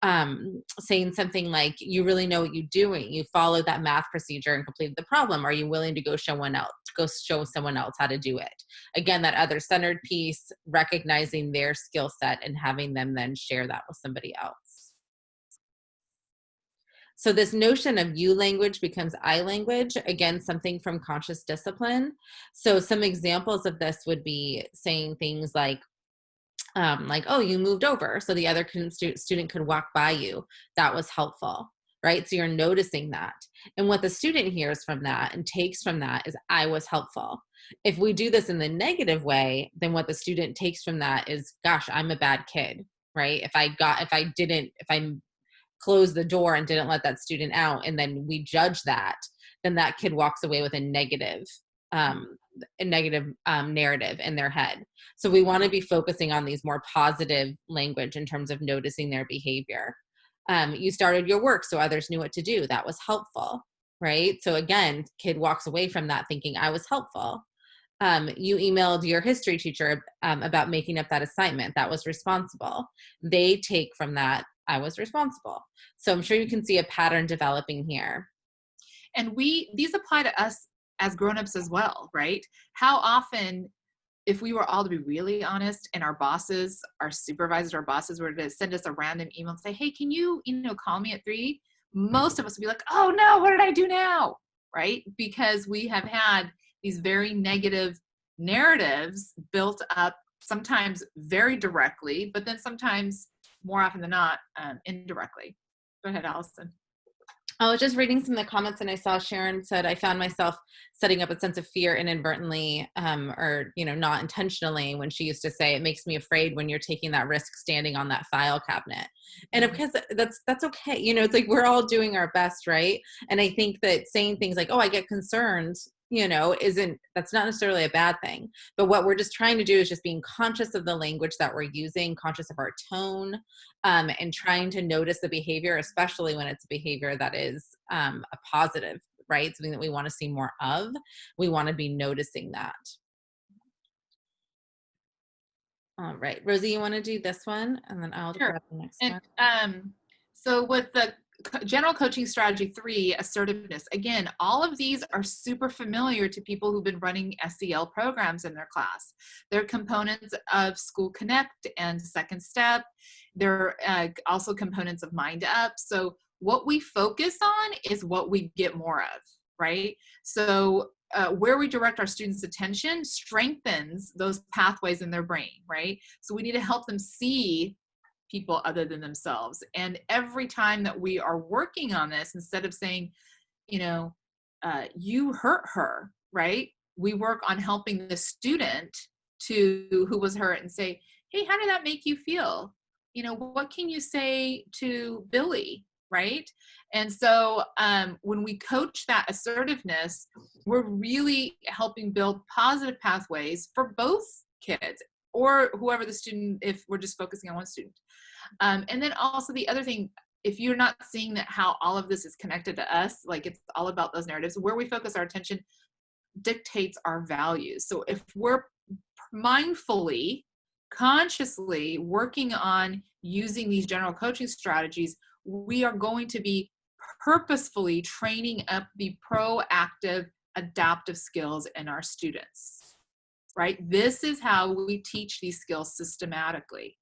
saying something like, you really know what you're doing. You followed that math procedure and completed the problem. Are you willing to go show someone else how to do it? Again, that other-centered piece, recognizing their skill set and having them then share that with somebody else. So this notion of you language becomes I language, again, something from conscious discipline. So some examples of this would be saying things like, oh, you moved over so the other student could walk by you. That was helpful, right? So you're noticing that. And what the student hears from that and takes from that is, I was helpful. If we do this in the negative way, then what the student takes from that is, gosh, I'm a bad kid, right? If I closed the door and didn't let that student out, and then we judge that, then that kid walks away with a negative narrative in their head. So we want to be focusing on these more positive language in terms of noticing their behavior. You started your work so others knew what to do. That was helpful, right? So again, kid walks away from that thinking, I was helpful. You emailed your history teacher about making up that assignment. That was responsible. They take from that, I was responsible. So I'm sure you can see a pattern developing here. And these apply to us as grownups as well, right? How often, if we were all to be really honest, and our bosses, our supervisors, our bosses were to send us a random email and say, hey, can you call me at 3? Most of us would be like, oh no, what did I do now? Right? Because we have had these very negative narratives built up, sometimes very directly, but then sometimes, more often than not, indirectly. Go ahead, Alison. I was just reading some of the comments and I saw Sharon said, I found myself setting up a sense of fear inadvertently, or, not intentionally, when she used to say, it makes me afraid when you're taking that risk standing on that file cabinet. And of course that's okay. It's like, we're all doing our best. Right. And I think that saying things like, oh, I get concerned, that's not necessarily a bad thing. But what we're just trying to do is just being conscious of the language that we're using, conscious of our tone, and trying to notice the behavior, especially when it's a behavior that is a positive, right? Something that we want to see more of. We want to be noticing that. All right, Rosy, you want to do this one? And then I'll grab the next one. So with the general coaching strategy 3, assertiveness, again, all of these are super familiar to people who've been running SEL programs in their class. They're components of School Connect and Second Step. They're also components of Mind Up. So what we focus on is what we get more of, right? So where we direct our students' attention strengthens those pathways in their brain, right? So we need to help them see people other than themselves. And every time that we are working on this, instead of saying, you hurt her, right? We work on helping the student who was hurt and say, hey, how did that make you feel? What can you say to Billy, right? And so when we coach that assertiveness, we're really helping build positive pathways for both kids or whoever the student, if we're just focusing on one student. And then also the other thing, if you're not seeing that how all of this is connected to us, like it's all about those narratives, where we focus our attention dictates our values. So if we're mindfully, consciously working on using these general coaching strategies, we are going to be purposefully training up the proactive, adaptive skills in our students, right? This is how we teach these skills systematically.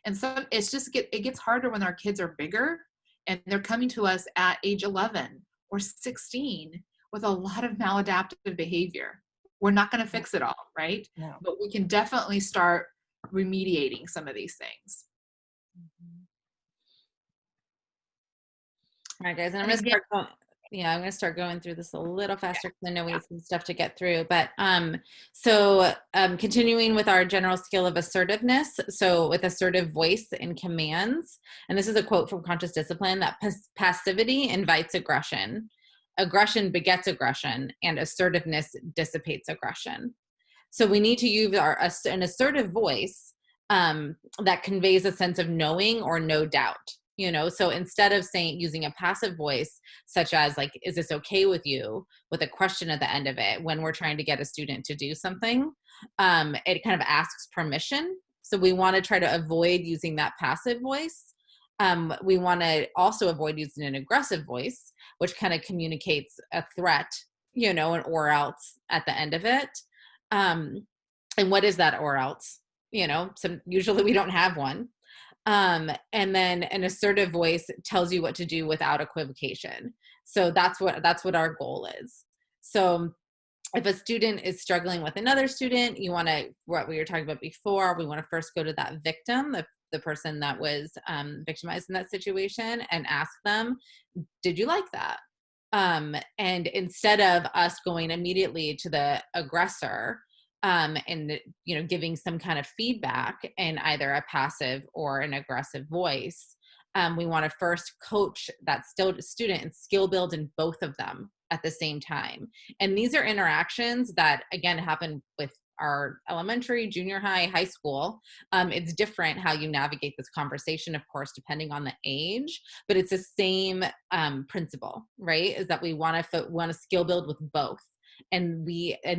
And so it gets harder when our kids are bigger and they're coming to us at age 11 or 16 with a lot of maladaptive behavior. We're not going to fix it all, right? No. But we can definitely start remediating some of these things. All right, guys, and I'm going to start going through this a little faster because I know we have some stuff to get through. But continuing with our general skill of assertiveness. So with assertive voice and commands, and this is a quote from Conscious Discipline, that passivity invites aggression. Aggression begets aggression, and assertiveness dissipates aggression. So we need to use an assertive voice that conveys a sense of knowing or no doubt. So instead of using a passive voice, such as like, is this okay with you, with a question at the end of it, when we're trying to get a student to do something, it kind of asks permission. So we want to try to avoid using that passive voice. We want to also avoid using an aggressive voice, which kind of communicates a threat, an or else at the end of it. And what is that or else? Usually we don't have one. And then an assertive voice tells you what to do without equivocation. So that's what our goal is. So if a student is struggling with another student, what we were talking about before, we want to first go to that victim, the person that was victimized in that situation, and ask them, did you like that? And instead of us going immediately to the aggressor, and giving some kind of feedback in either a passive or an aggressive voice, we want to first coach that student and skill build in both of them at the same time. And these are interactions that, again, happen with our elementary, junior high, high school. It's different how you navigate this conversation, of course, depending on the age, but it's the same principle, right? Is that we want to skill build with both. And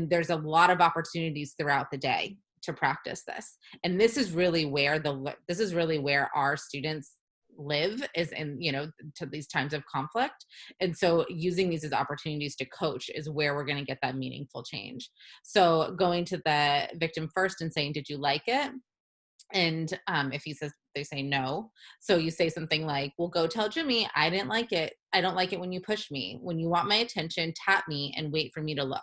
there's a lot of opportunities throughout the day to practice this. And this is really where our students live, is in, to these times of conflict. And so using these as opportunities to coach is where we're going to get that meaningful change. So going to the victim first and saying, did you like it? And if they say no. So you say something like, well, go tell Jimmy, I didn't like it. I don't like it when you push me. When you want my attention, tap me and wait for me to look.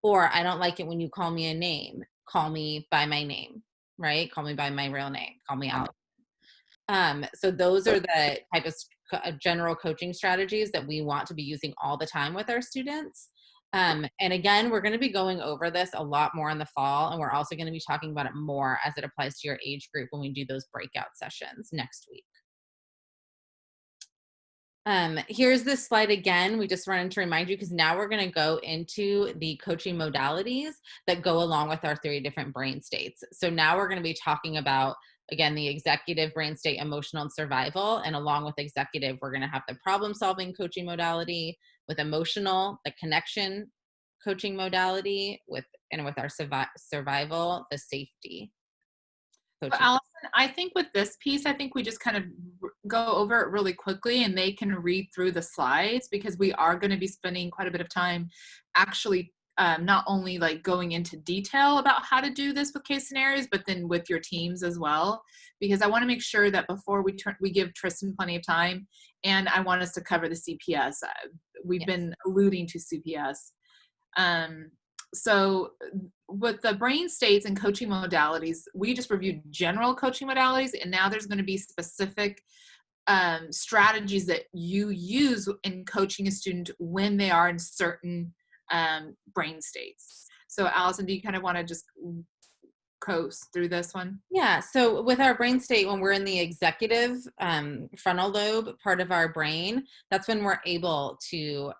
Or I don't like it when you call me a name. Call me by my name, right? Call me by my real name. Call me Alison. So those are the type of general coaching strategies that we want to be using all the time with our students. And again, we're going to be going over this a lot more in the fall, and we're also going to be talking about it more as it applies to your age group when we do those breakout sessions next week. Here's this slide again. We just wanted to remind you, because now we're going to go into the coaching modalities that go along with our 3 different brain states. So now we're going to be talking about, again, the executive brain state, emotional, and survival. And along with executive, we're going to have the problem-solving coaching modality, with emotional, the connection coaching modality, with our survival, the safety coaching. Alison, I think with this piece, I think we just kind of go over it really quickly, and they can read through the slides, because we are going to be spending quite a bit of time actually not only like going into detail about how to do this with case scenarios, but then with your teams as well, because I want to make sure that before we give Tristan plenty of time, and I want us to cover the CPS. We've been alluding to CPS. So with the brain states and coaching modalities, we just reviewed general coaching modalities, and now there's going to be specific strategies that you use in coaching a student when they are in certain brain states. So Alison, do you kind of want to just coast through this one? Yeah. So with our brain state, when we're in the executive frontal lobe part of our brain, that's when we're able to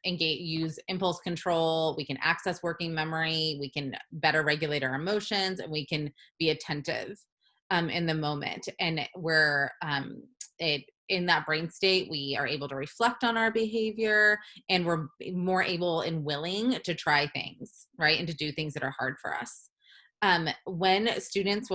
use impulse control. We can access working memory. We can better regulate our emotions, and we can be attentive in the moment. And we're in that brain state, we are able to reflect on our behavior, and we're more able and willing to try things, right? And to do things that are hard for us. When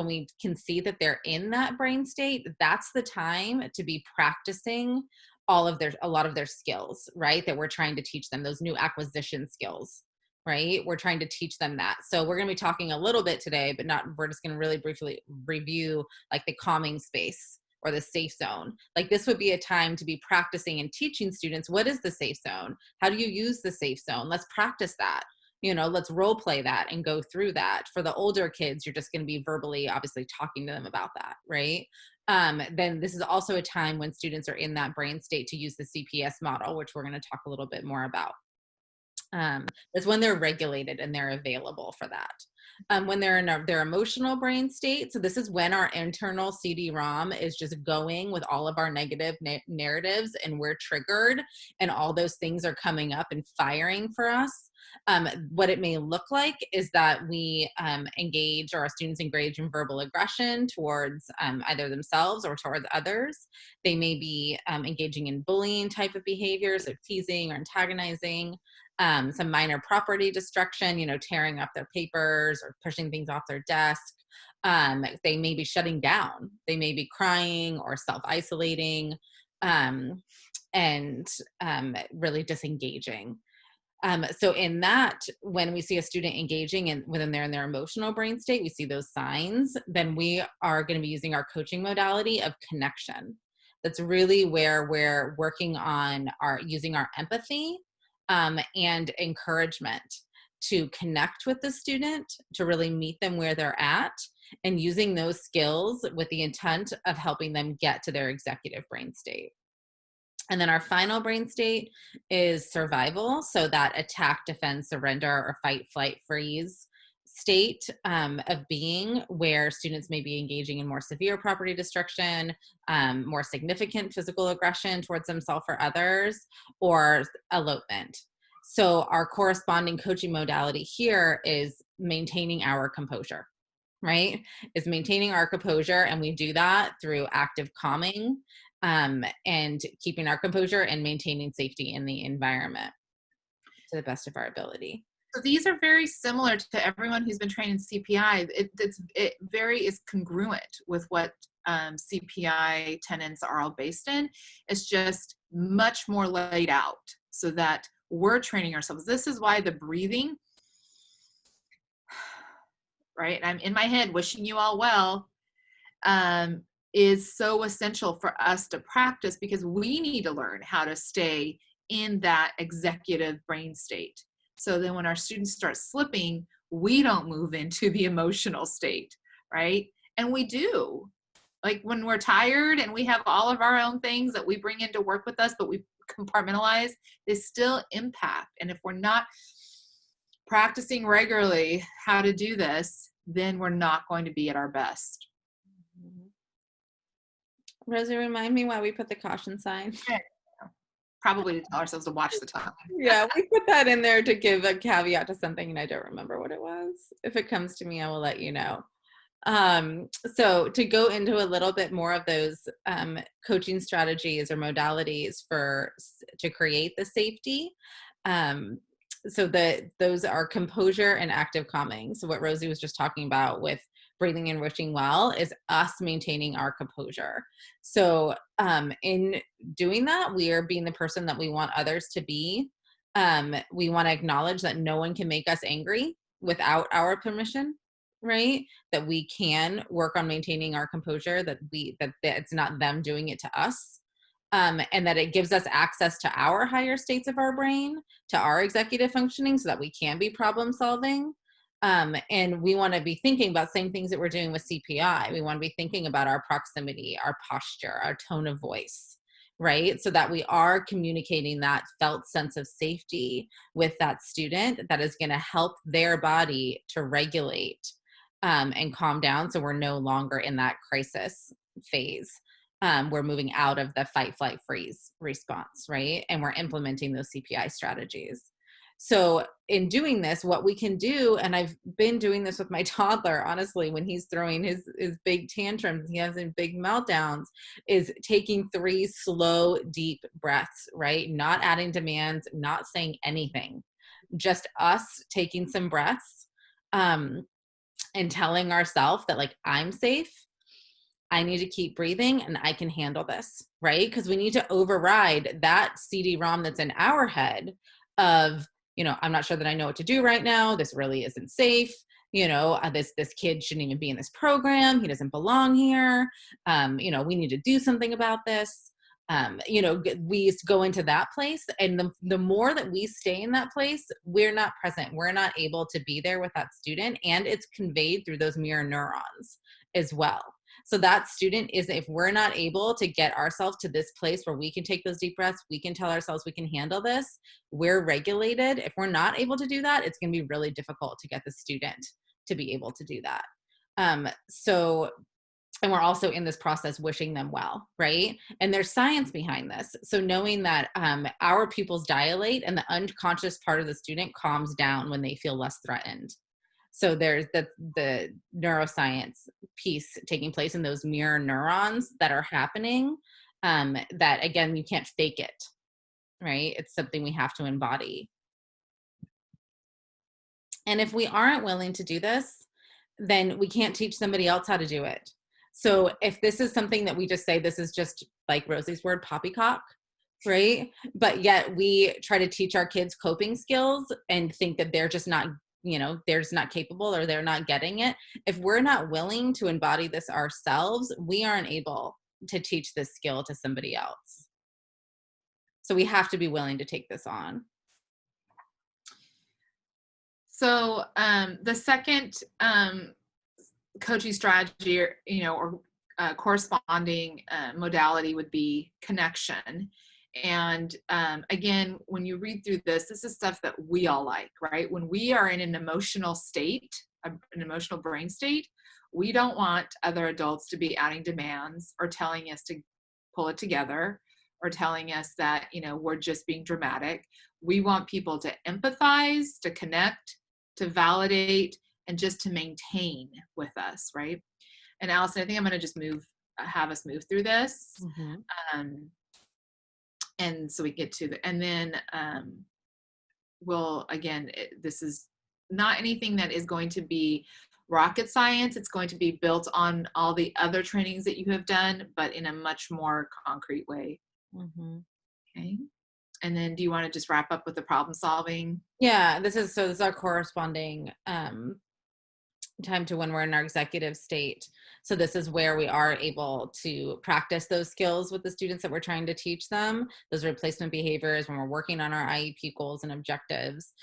we can see that they're in that brain state, that's the time to be practicing a lot of their skills, right? That we're trying to teach them, those new acquisition skills, right? We're trying to teach them that. So we're going to be talking a little bit today, but we're just going to really briefly review like the calming space or the safe zone. Like this would be a time to be practicing and teaching students, what is the safe zone? How do you use the safe zone? Let's practice that. Let's role play that and go through that. For the older kids, you're just going to be verbally, obviously, talking to them about that, right? Then this is also a time when students are in that brain state to use the CPS model, which we're going to talk a little bit more about. That's when they're regulated and they're available for that. When they're in their emotional brain state, so this is when our internal CD-ROM is just going with all of our negative narratives, and we're triggered, and all those things are coming up and firing for us. What it may look like is that we engage, or our students engage in verbal aggression towards either themselves or towards others. They may be engaging in bullying type of behaviors, of teasing or antagonizing. some minor property destruction, tearing up their papers or pushing things off their desk. They may be shutting down. They may be crying or self-isolating, and really disengaging. So in that, when we see a student engaging and within their emotional brain state, we see those signs, then we are going to be using our coaching modality of connection. That's really where we're working on using our empathy and encouragement to connect with the student, to really meet them where they're at, and using those skills with the intent of helping them get to their executive brain state. And then our final brain state is survival. So that attack, defend, surrender, or fight, flight, freeze state of being, where students may be engaging in more severe property destruction, more significant physical aggression towards themselves or others, or elopement. So our corresponding coaching modality here is maintaining our composure, right? Is maintaining our composure. And we do that through active calming, and keeping our composure and maintaining safety in the environment to the best of our ability. So these are very similar to everyone who's been trained in CPI. It very is congruent with what CPI tenets are all based in. It's just much more laid out so that we're training ourselves. This is why the breathing, right? I'm in my head wishing you all well, is so essential for us to practice, because we need to learn how to stay in that executive brain state. So then when our students start slipping, we don't move into the emotional state, right? And we do. Like when we're tired and we have all of our own things that we bring in to work with us, but we compartmentalize, they still impact. And if we're not practicing regularly how to do this, then we're not going to be at our best. Rosy, remind me why we put the caution sign. Probably to tell ourselves to watch the time. Yeah, we put that in there to give a caveat to something, and I don't remember what it was. If it comes to me, I will let you know. So to go into a little bit more of those coaching strategies or modalities to create the safety. So those are composure and active calming. So what Rosy was just talking about with breathing and wishing well is us maintaining our composure. So in doing that, we are being the person that we want others to be. We want to acknowledge that no one can make us angry without our permission, right? That we can work on maintaining our composure, that it's not them doing it to us. And that it gives us access to our higher states of our brain, to our executive functioning, so that we can be problem solving. And we want to be thinking about same things that we're doing with CPI. We want to be thinking about our proximity, our posture, our tone of voice, right? So that we are communicating that felt sense of safety with that student that is going to help their body to regulate and calm down. So we're no longer in that crisis phase. We're moving out of the fight, flight, freeze response, right? And we're implementing those CPI strategies. So in doing this, what we can do, and I've been doing this with my toddler, honestly, when he's throwing his big tantrums, he has big meltdowns, is taking 3 slow, deep breaths, right? Not adding demands, not saying anything, just us taking some breaths, and telling ourselves that, like, I'm safe. I need to keep breathing and I can handle this, right? Because we need to override that CD-ROM that's in our head of, I'm not sure that I know what to do right now. This really isn't safe. This kid shouldn't even be in this program. He doesn't belong here. We need to do something about this. We go into that place, and the more that we stay in that place, we're not present. We're not able to be there with that student, and it's conveyed through those mirror neurons as well. So that student if we're not able to get ourselves to this place where we can take those deep breaths, we can tell ourselves we can handle this, we're regulated. If we're not able to do that, it's going to be really difficult to get the student to be able to do that. And we're also in this process wishing them well, right? And there's science behind this. So knowing that our pupils dilate and the unconscious part of the student calms down when they feel less threatened. So there's the neuroscience piece taking place in those mirror neurons that are happening, that, again, you can't fake it, right? It's something we have to embody. And if we aren't willing to do this, then we can't teach somebody else how to do it. So if this is something that we just say, this is just like Rosy's word, poppycock, right? But yet we try to teach our kids coping skills and think that they're just not, they're just not capable or they're not getting it. If we're not willing to embody this ourselves, we aren't able to teach this skill to somebody else. So we have to be willing to take this on. So the second coaching strategy, or corresponding modality would be connection. And again, when you read through this is stuff that we all like, right? When we are in an emotional state, an emotional brain state, we don't want other adults to be adding demands or telling us to pull it together or telling us that, we're just being dramatic. We want people to empathize, to connect, to validate, and just to maintain with us, right? And Alison, I think I'm going to just have us move through this. Mm-hmm. And so we get to and then this is not anything that is going to be rocket science. It's going to be built on all the other trainings that you have done, but in a much more concrete way. Mm-hmm. Okay. And then do you want to just wrap up with the problem solving? Yeah, this is our corresponding time to when we're in our executive state. So this is where we are able to practice those skills with the students that we're trying to teach them, those replacement behaviors when we're working on our IEP goals and objectives.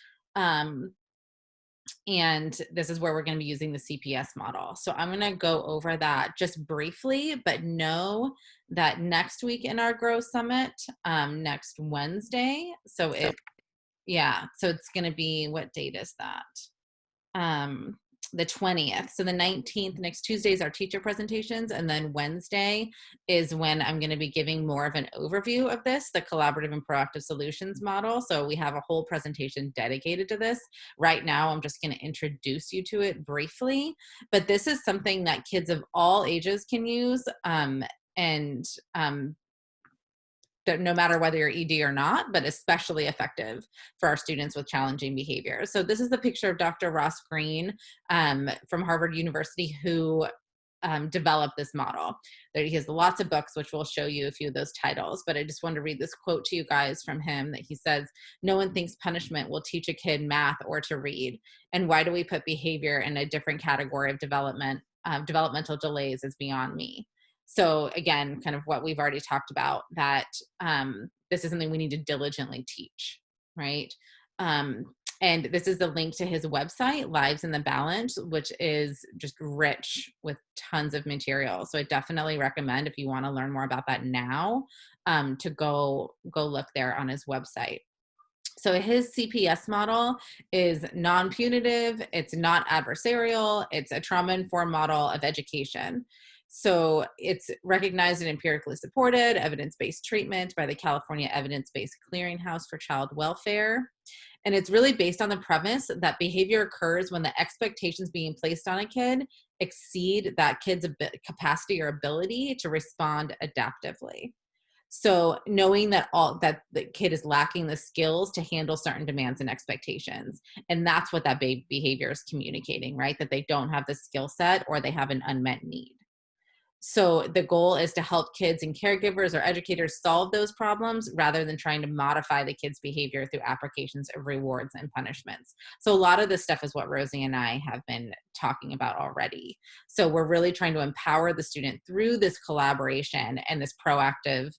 And this is where we're going to be using the CPS model. So I'm going to go over that just briefly, but know that next week in our G.R.O.W Summit, next Wednesday. So it's going to be, what date is that? The 20th. So the 19th, next Tuesday, is our teacher presentations. And then Wednesday is when I'm going to be giving more of an overview of this, the collaborative and proactive solutions model. So we have a whole presentation dedicated to this. Right now, I'm just going to introduce you to it briefly, but this is something that kids of all ages can use. No matter whether you're ED or not, but especially effective for our students with challenging behavior. So this is the picture of Dr. Ross Green from Harvard University, who developed this model. He has lots of books, which will show you a few of those titles, but I just want to read this quote to you guys from him that he says, "No one thinks punishment will teach a kid math or to read. And why do we put behavior in a different category of developmental delays is beyond me." So again, kind of what we've already talked about, that this is something we need to diligently teach, right? And this is the link to his website, Lives in the Balance, which is just rich with tons of material. So I definitely recommend, if you want to learn more about that now, to go look there on his website. So his CPS model is non-punitive, it's not adversarial, it's a trauma-informed model of education. So it's recognized and empirically supported, evidence-based treatment by the California Evidence-Based Clearinghouse for Child Welfare. And it's really based on the premise that behavior occurs when the expectations being placed on a kid exceed that kid's capacity or ability to respond adaptively. So knowing that the kid is lacking the skills to handle certain demands and expectations. And that's what that behavior is communicating, right? That they don't have the skill set or they have an unmet need. So the goal is to help kids and caregivers or educators solve those problems rather than trying to modify the kid's behavior through applications of rewards and punishments. So a lot of this stuff is what Rosy and I have been talking about already. So we're really trying to empower the student through this collaboration and this proactive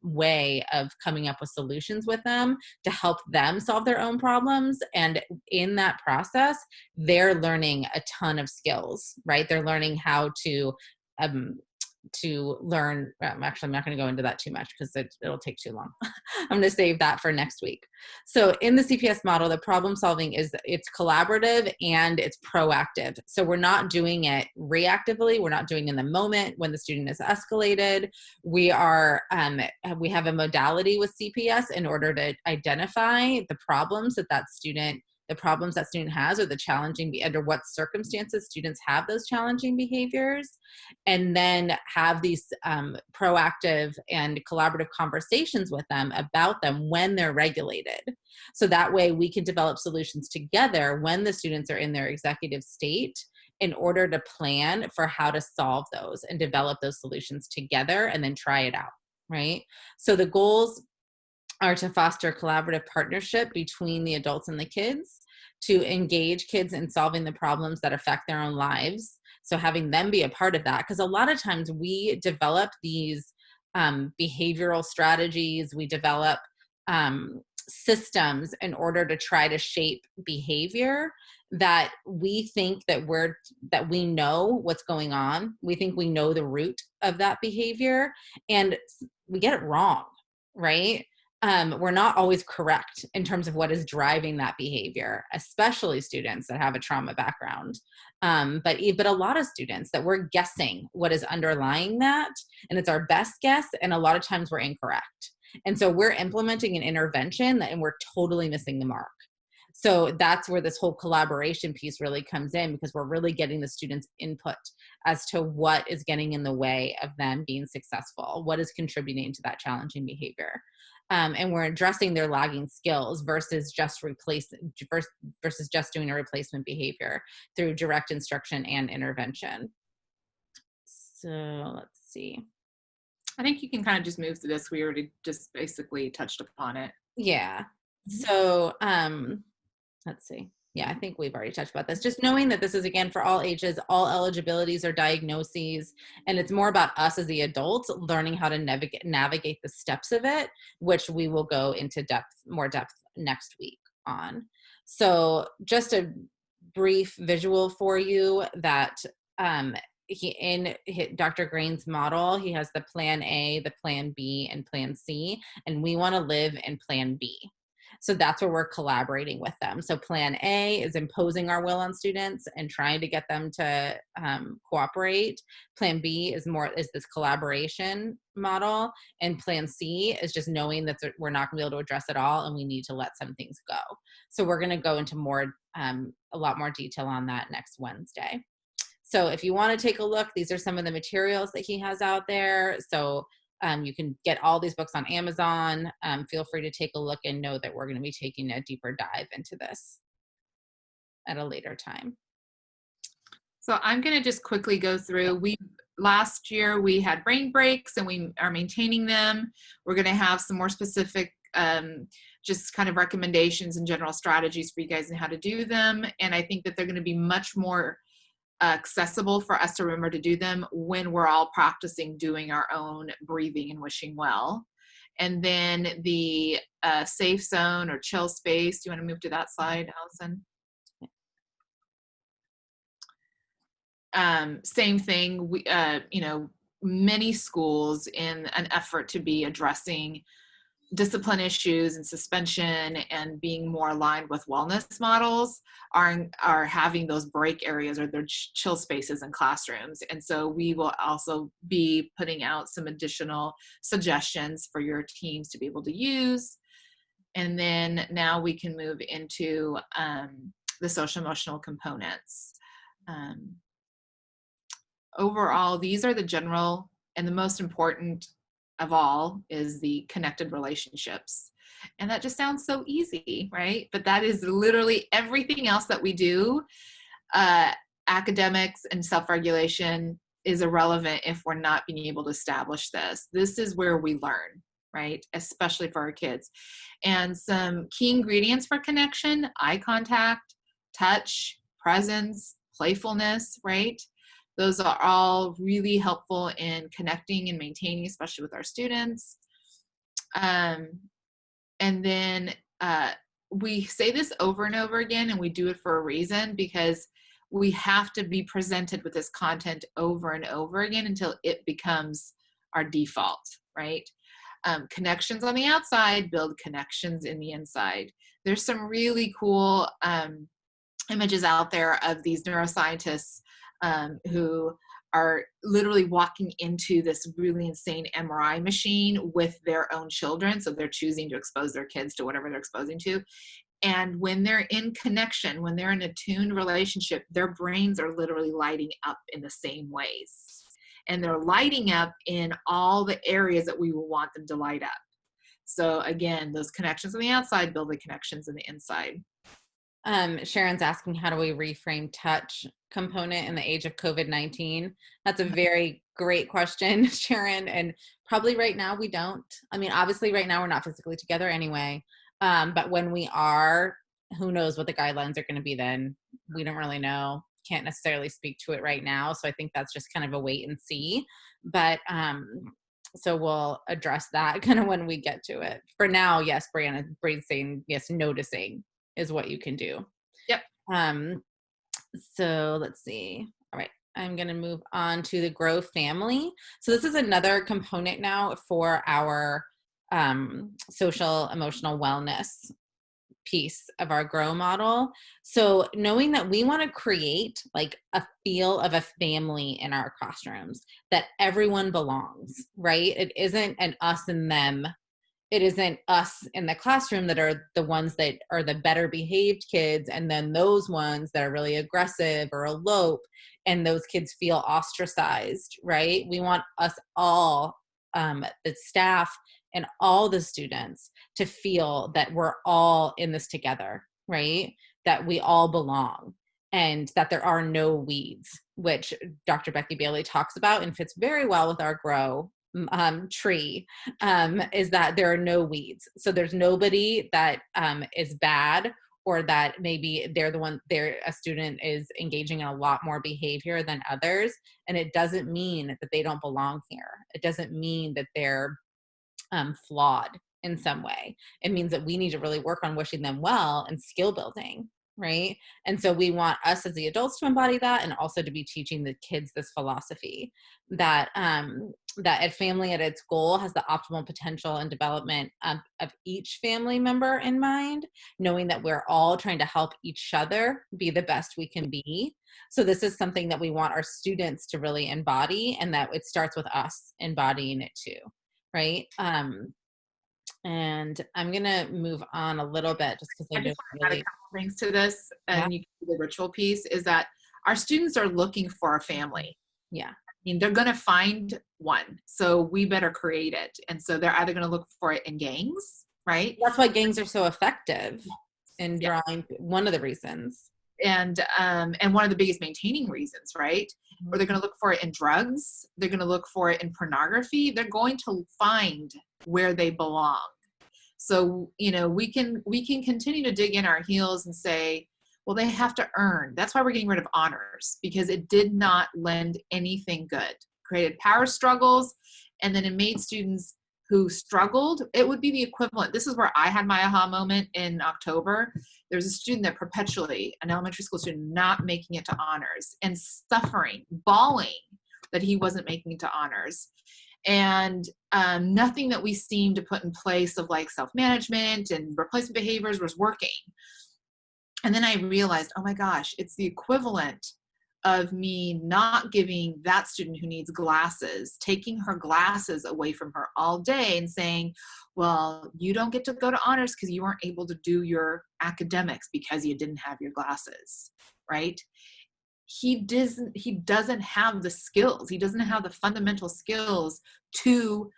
way of coming up with solutions with them to help them solve their own problems. And in that process, they're learning a ton of skills, right? They're learning how to learn. Actually, I'm not going to go into that too much because it'll take too long. I'm going to save that for next week. So in the CPS model, the problem solving it's collaborative and it's proactive. So we're not doing it reactively. We're not doing it in the moment when the student is escalated. We have a modality with CPS in order to identify the problems that student the problems that student has or the challenging, under what circumstances students have those challenging behaviors, and then have these proactive and collaborative conversations with them about them when they're regulated. So that way we can develop solutions together when the students are in their executive state, in order to plan for how to solve those and develop those solutions together and then try it out, right? So the goals are to foster collaborative partnership between the adults and the kids, to engage kids in solving the problems that affect their own lives. So having them be a part of that, because a lot of times we develop these behavioral strategies, we develop systems in order to try to shape behavior that we think that we know what's going on. We think we know the root of that behavior, and we get it wrong, right? We're not always correct in terms of what is driving that behavior, especially students that have a trauma background. But a lot of students that we're guessing what is underlying that, and it's our best guess, and a lot of times we're incorrect. And so we're implementing an intervention and we're totally missing the mark. So that's where this whole collaboration piece really comes in, because we're really getting the students' input as to what is getting in the way of them being successful, what is contributing to that challenging behavior. And we're addressing their lagging skills versus just doing a replacement behavior through direct instruction and intervention. So let's see. I think you can kind of just move through this. We already just basically touched upon it. Yeah. So let's see. Yeah, I think we've already touched about this. Just knowing that this is, again, for all ages, all eligibilities or diagnoses, and it's more about us as the adults learning how to navigate the steps of it, which we will go into more depth next week on. So just a brief visual for you that in Dr. Green's model, he has the plan A, the plan B, and plan C, and we want to live in plan B. So that's where we're collaborating with them. So plan A is imposing our will on students and trying to get them to cooperate. Plan B is this collaboration model. And plan C is just knowing that we're not gonna be able to address it all and we need to let some things go. So we're gonna go into a lot more detail on that next Wednesday. So if you want to take a look, these are some of the materials that he has out there. So you can get all these books on Amazon. Feel free to take a look and know that we're going to be taking a deeper dive into this at a later time. So I'm going to just quickly go through. Last year we had brain breaks and we are maintaining them. We're going to have some more specific just kind of recommendations and general strategies for you guys and how to do them. And I think that they're going to be much more accessible for us to remember to do them when we're all practicing doing our own breathing and wishing well. And then the safe zone or chill space. Do you want to move to that slide, Alison? Same thing. We, many schools, in an effort to be addressing discipline issues and suspension and being more aligned with wellness models, are having those break areas or their chill spaces in classrooms. And so we will also be putting out some additional suggestions for your teams to be able to use. And then now we can move into the social emotional components. Overall, these are the general, and the most important of all is the connected relationships. And that just sounds so easy, right? But that is literally everything else that we do. Academics and self-regulation is irrelevant if we're not being able to establish this. This is where we learn, right? Especially for our kids. And some key ingredients for connection: eye contact, touch, presence, playfulness, right? Those are all really helpful in connecting and maintaining, especially with our students. And then we say this over and over again, and we do it for a reason, because we have to be presented with this content over and over again until it becomes our default, right? Connections on the outside build connections in the inside. There's some really cool images out there of these neuroscientists who are literally walking into this really insane MRI machine with their own children. So they're choosing to expose their kids to whatever they're exposing to. And when they're in connection, when they're in a tuned relationship, their brains are literally lighting up in the same ways. And they're lighting up in all the areas that we will want them to light up. So again, those connections on the outside build the connections on the inside. Sharon's asking, how do we reframe touch component in the age of COVID-19? That's a very great question, Sharon. And probably right now we don't. I mean, obviously right now we're not physically together anyway. But when we are, who knows what the guidelines are going to be then? We don't really know. Can't necessarily speak to it right now. So I think that's just kind of a wait and see. But so we'll address that kind of when we get to it. For now, yes, Brianna's saying, yes, noticing is what you can do. Yep. So let's see. All right. I'm going to move on to the G.R.O.W family. So this is another component now for our social emotional wellness piece of our G.R.O.W model. So knowing that we want to create like a feel of a family in our classrooms, that everyone belongs, right? It isn't an us and them. It isn't us in the classroom that are the ones that are the better behaved kids, and then those ones that are really aggressive or elope, and those kids feel ostracized, right? We want us all, the staff and all the students, to feel that we're all in this together, right? That we all belong, and that there are no weeds, which Dr. Becky Bailey talks about and fits very well with our G.R.O.W tree, is that there are no weeds. So there's nobody that is bad, or that maybe a student is engaging in a lot more behavior than others. And it doesn't mean that they don't belong here. It doesn't mean that they're flawed in some way. It means that we need to really work on wishing them well and skill building, right? And so we want us as the adults to embody that, and also to be teaching the kids this philosophy that that a family at its goal has the optimal potential and development of each family member in mind, knowing that we're all trying to help each other be the best we can be. So this is something that we want our students to really embody, and that it starts with us embodying it too, right? And I'm going to move on a little bit just because I just want to add a couple things to this, and you can do the ritual piece, is that our students are looking for a family. Yeah. I mean, they're going to find one, so we better create it. And so they're either going to look for it in gangs, right? That's why gangs are so effective in drawing, one of the reasons. And one of the biggest maintaining reasons, right? Or they're going to look for it in drugs. They're going to look for it in pornography. They're going to find where they belong. So, we can continue to dig in our heels and say, well, they have to earn. That's why we're getting rid of honors, because it did not lend anything good. Created power struggles, and then it made students who struggled. It would be the equivalent. This is where I had my aha moment in October. There's a student that perpetually, an elementary school student, not making it to honors and suffering, bawling that he wasn't making it to honors. And nothing that we seemed to put in place of like self-management and replacement behaviors was working. And then I realized, oh my gosh, it's the equivalent of me not giving that student who needs glasses, taking her glasses away from her all day and saying, well, you don't get to go to honors because you weren't able to do your academics because you didn't have your glasses, right? He doesn't have the skills. He doesn't have the fundamental skills to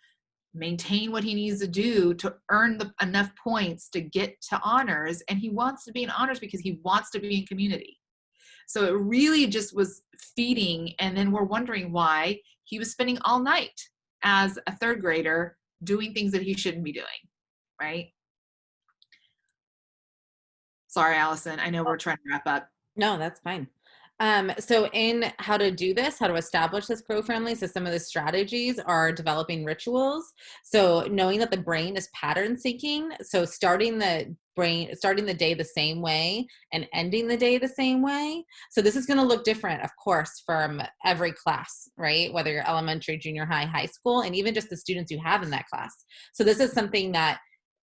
maintain what he needs to do to earn enough points to get to honors. And he wants to be in honors because he wants to be in community. So it really just was feeding. And then we're wondering why he was spending all night as a third grader doing things that he shouldn't be doing, right? Sorry, Allison. I know we're trying to wrap up. No, that's fine. So in how to do this, how to establish this G.R.O.W family, so some of the strategies are developing rituals. So knowing that the brain is pattern seeking, so starting the day the same way and ending the day the same way. So this is going to look different, of course, from every class, right? Whether you're elementary, junior high, high school, and even just the students you have in that class. So this is something that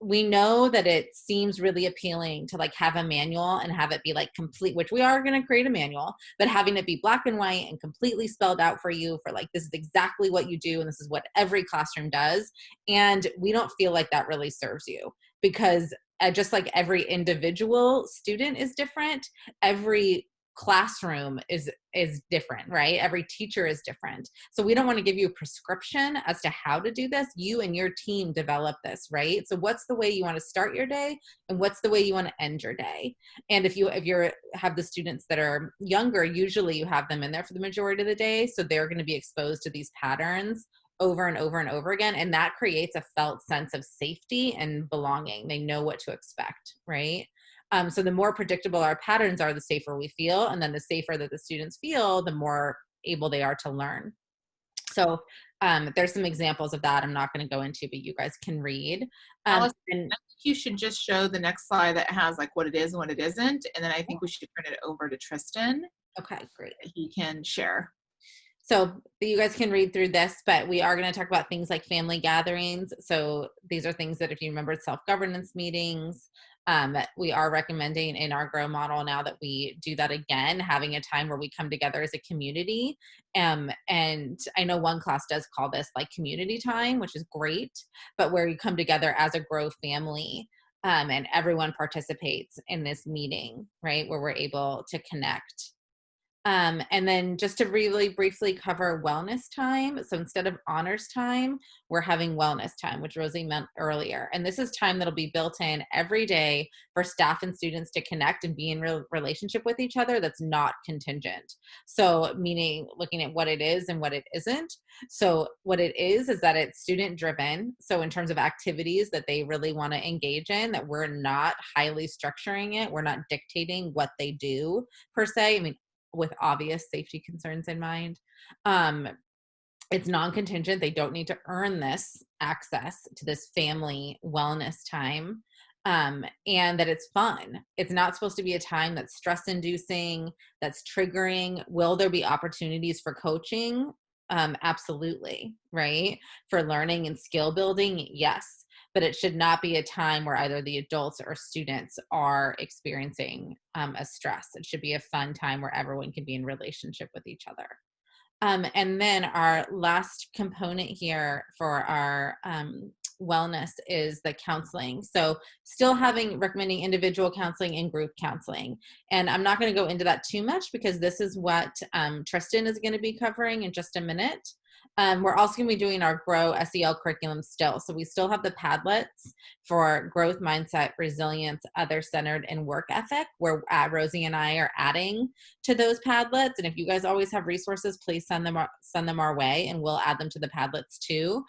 we know that it seems really appealing to like have a manual and have it be like complete, which we are going to create a manual, but having it be black and white and completely spelled out for you for like, this is exactly what you do. And this is what every classroom does. And we don't feel like that really serves you. because just like every individual student is different, every classroom is different, right? Every teacher is different. So we don't want to give you a prescription as to how to do this. You and your team develop this, right? So what's the way you want to start your day, and what's the way you want to end your day? And if you have the students that are younger, usually you have them in there for the majority of the day, so they're going to be exposed to these patterns over and over and over again, and that creates a felt sense of safety and belonging. They know what to expect, right? So the more predictable our patterns are, the safer we feel. And then the safer that the students feel, the more able they are to learn. So there's some examples of that I'm not going to go into, but you guys can read. Alison, And I think you should just show the next slide that has like what it is and what it isn't. And then I think we should turn it over to Tristan. okay, great. He can share. So you guys can read through this, but we are going to talk about things like family gatherings. So these are things that, if you remember, self-governance meetings, we are recommending in our GROW model now that we do that again, having a time where we come together as a community. And I know one class does call this like community time, which is great, but where you come together as a GROW family, and everyone participates in this meeting, right? Where we're able to connect. And then just to really briefly cover wellness time. So instead of honors time, we're having wellness time, which Rosy meant earlier. And this is time that'll be built in every day for staff and students to connect and be in real relationship with each other. That's not contingent. So meaning looking at what it is and what it isn't. So what it is that it's student driven. So in terms of activities that they really want to engage in, that we're not highly structuring it. We're not dictating what they do per se. I mean, with obvious safety concerns in mind. It's non-contingent. They don't need to earn this access to this family wellness time, and that it's fun. It's not supposed to be a time that's stress-inducing, that's triggering. Will there be opportunities for coaching? Absolutely, right? For learning and skill building, yes. But it should not be a time where either the adults or students are experiencing a stress. It should be a fun time where everyone can be in relationship with each other. And then our last component here for our wellness is the counseling. So still recommending individual counseling and group counseling. And I'm not going to go into that too much because this is what Tristan is going to be covering in just a minute. We're also going to be doing our GROW SEL curriculum still. So we still have the Padlets for growth, mindset, resilience, other-centered, and work ethic, where Rosy and I are adding to those Padlets. And if you guys always have resources, please send them our way, and we'll add them to the Padlets too,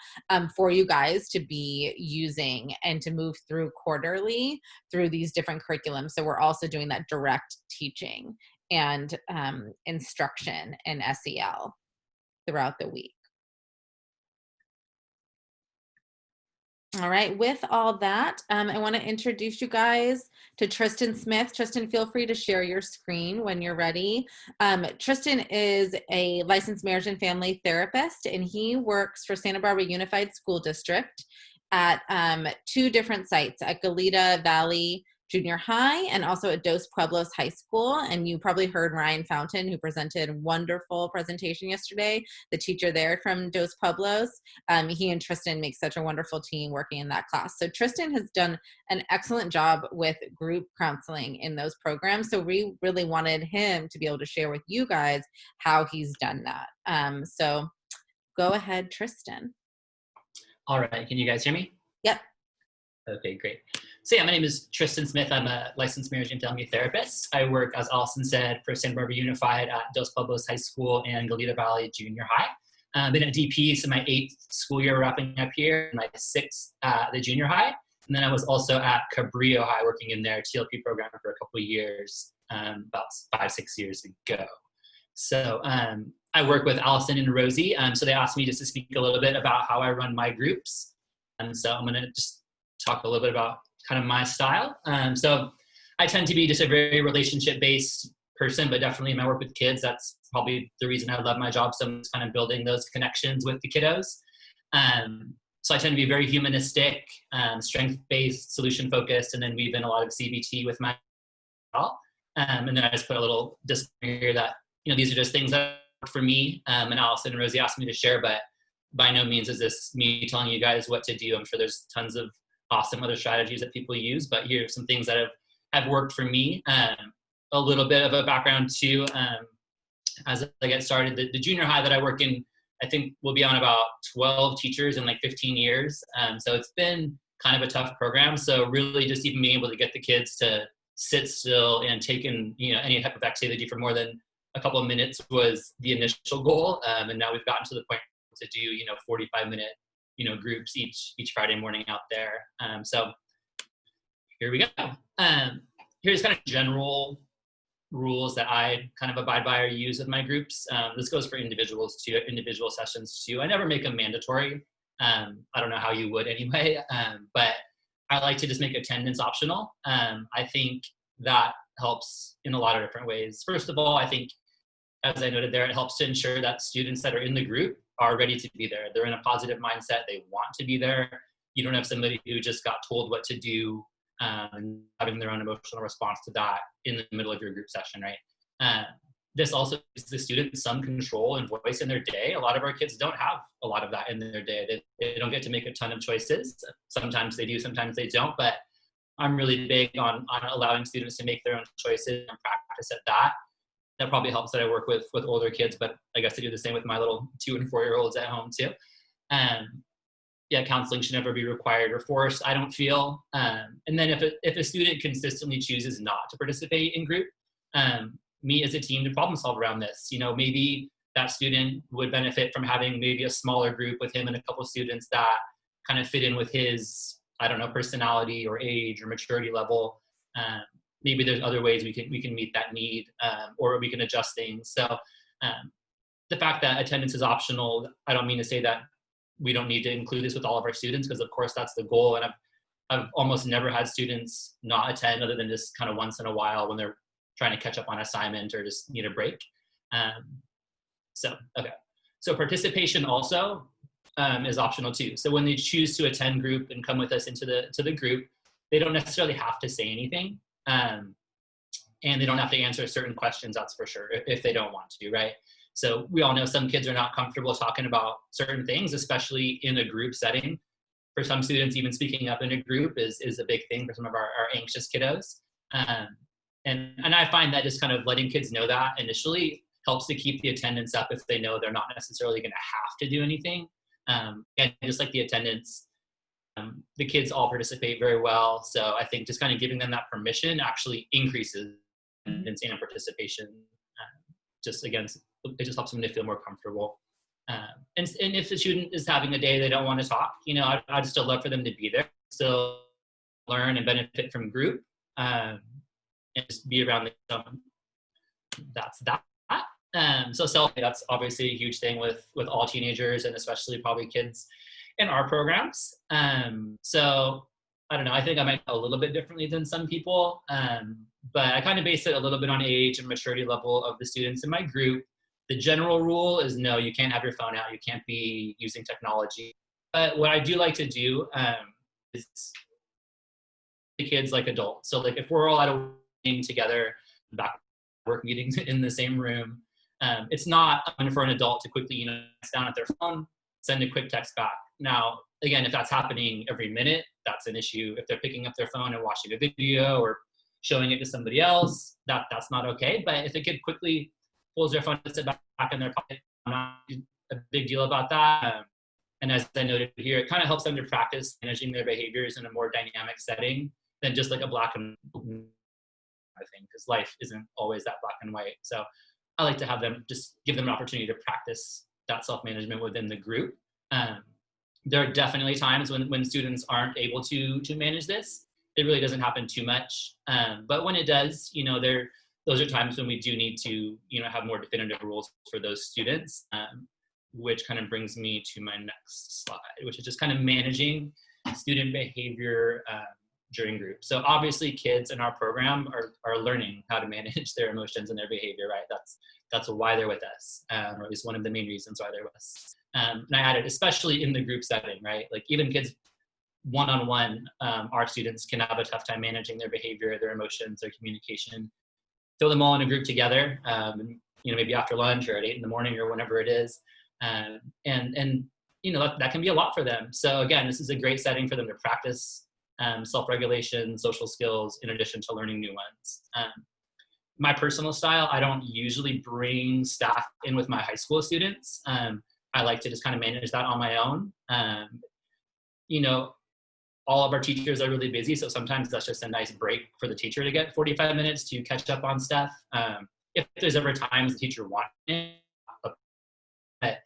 for you guys to be using and to move through quarterly through these different curriculums. So we're also doing that direct teaching and instruction in SEL throughout the week. All right, with all that, I want to introduce you guys to Tristan Smith. Tristan, feel free to share your screen when you're ready. Tristan is a licensed marriage and family therapist, and he works for Santa Barbara Unified School District at 2 different sites, at Goleta Valley Junior High and also at Dos Pueblos High School. And you probably heard Ryan Fountain, who presented a wonderful presentation yesterday, the teacher there from Dos Pueblos. He and Tristan make such a wonderful team working in that class. So Tristan has done an excellent job with group counseling in those programs. So we really wanted him to be able to share with you guys how he's done that. So go ahead, Tristan. All right, can you guys hear me? Yep. Okay, great. So yeah, my name is Tristan Smith. I'm a licensed marriage and family therapist. I work, as Alison said, for Santa Barbara Unified at Dos Pueblos High School and Goleta Valley Junior High. I've been at DP, so my 8th school year wrapping up here, and my 6th at the junior high. And then I was also at Cabrillo High working in their TLP program for a couple of years, about 5-6 years ago. So I work with Alison and Rosy. So they asked me just to speak a little bit about how I run my groups. And so I'm going to just talk a little bit about kind of my style. So I tend to be just a very relationship-based person, but definitely in my work with kids, that's probably the reason I love my job. So I'm just kind of building those connections with the kiddos. So I tend to be very humanistic, strength-based, solution-focused, and then weave in a lot of CBT with my job. And then I just put a little disclaimer here that, these are just things that work for me. And Alison and Rosy asked me to share, but by no means is this me telling you guys what to do. I'm sure there's tons of awesome other strategies that people use, but here are some things that have worked for me. A little bit of a background too. As I get started, the junior high that I work in, I think we'll be on about 12 teachers in like 15 years. So it's been kind of a tough program. So really just even being able to get the kids to sit still and take in, any type of activity for more than a couple of minutes was the initial goal. And now we've gotten to the point to do, 45-minute, groups each Friday morning out there. So here we go. Here's kind of general rules that I kind of abide by or use with my groups. This goes for individuals too, individual sessions too. I never make them mandatory. I don't know how you would anyway, but I like to just make attendance optional. I think that helps in a lot of different ways. First of all, I think, as I noted there, it helps to ensure that students that are in the group are ready to be there. They're in a positive mindset. They want to be there. You don't have somebody who just got told what to do and having their own emotional response to that in the middle of your group session, right? This also gives the students some control and voice in their day. A lot of our kids don't have a lot of that in their day. They don't get to make a ton of choices. Sometimes they do, sometimes they don't, but I'm really big on allowing students to make their own choices and practice at that. That probably helps that I work with older kids, but I guess I do the same with my little 2- and 4-year-olds at home too. Yeah, counseling should never be required or forced, I don't feel. And then if a student consistently chooses not to participate in group, me as a team to problem solve around this. Maybe that student would benefit from having maybe a smaller group with him and a couple of students that kind of fit in with his, I don't know, personality or age or maturity level. Maybe there's other ways we can meet that need, or we can adjust things. So the fact that attendance is optional, I don't mean to say that we don't need to include this with all of our students, because of course that's the goal. And I've almost never had students not attend other than just kind of once in a while when they're trying to catch up on assignment or just need a break. So participation also is optional too. So when they choose to attend group and come with us into the group, they don't necessarily have to say anything. And they don't have to answer certain questions, that's for sure, if they don't want to, right? So we all know some kids are not comfortable talking about certain things, especially in a group setting. For some students, even speaking up in a group is a big thing for some of our anxious kiddos. And I find that just kind of letting kids know that initially helps to keep the attendance up if they know they're not necessarily going to have to do anything. And just like the attendance, the kids all participate very well. So I think just kind of giving them that permission actually increases attendance and participation. Just again, it just helps them to feel more comfortable. And if the student is having a day they don't want to talk, I'd still love for them to be there, still learn and benefit from group, and just be around them. That's that. So self, that's obviously a huge thing with all teenagers and especially probably kids in our programs. So I don't know, I think I might go a little bit differently than some people, but I kind of base it a little bit on age and maturity level of the students in my group. The general rule is no, you can't have your phone out, you can't be using technology. But what I do like to do is the kids like adults. So like if we're all at a meeting together, back work meetings in the same room, it's not for an adult to quickly sit down at their phone, send a quick text back. Now, again, if that's happening every minute, that's an issue. If they're picking up their phone and watching a video or showing it to somebody else, that's not okay. But if a kid quickly pulls their phone and sit back in their pocket, not a big deal about that. And as I noted here, it kind of helps them to practice managing their behaviors in a more dynamic setting than just like a black and white, I think, because life isn't always that black and white. So I like to have them just give them an opportunity to practice that self-management within the group. There are definitely times when students aren't able to manage this. It really doesn't happen too much. But when it does, those are times when we do need to, have more definitive rules for those students, which kind of brings me to my next slide, which is just kind of managing student behavior during group. So obviously kids in our program are learning how to manage their emotions and their behavior, right? That's why they're with us, or at least one of the main reasons why they're with us. And I added, especially in the group setting, right? Like even kids one-on-one, our students can have a tough time managing their behavior, their emotions, their communication. Throw them all in a group together, maybe after lunch or at 8 a.m. or whenever it is. And that can be a lot for them. So again, this is a great setting for them to practice self-regulation, social skills, in addition to learning new ones. My personal style, I don't usually bring staff in with my high school students. I like to just kind of manage that on my own. You know, all of our teachers are really busy, so sometimes that's just a nice break for the teacher to get 45 minutes to catch up on stuff. If there's ever times the teacher wants it, but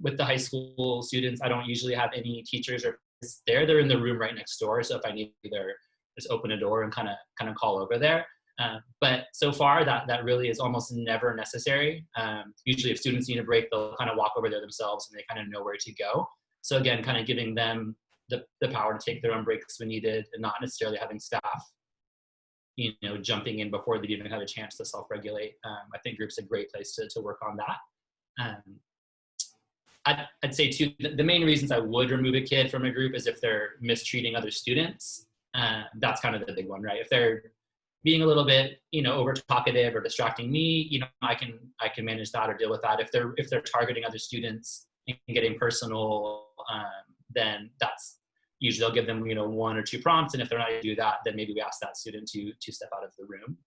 with the high school students, I don't usually have any teachers or there. They're in the room right next door, so if I need to either just open a door and kind of call over there. But so far, that really is almost never necessary. Usually if students need a break, they'll kind of walk over there themselves and they kind of know where to go. So again, kind of giving them the power to take their own breaks when needed and not necessarily having staff, you know, jumping in before they even have a chance to self-regulate. I think group's a great place to work on that. I'd say too, the main reasons I would remove a kid from a group is if they're mistreating other students. That's kind of the big one, right? If they're being a little bit, you know, over talkative or distracting me, you know, I can manage that or deal with that. If they're targeting other students and getting personal, then that's usually I'll give them, you know, 1 or 2 prompts, and if they're not going to do that, then maybe we ask that student to step out of the room.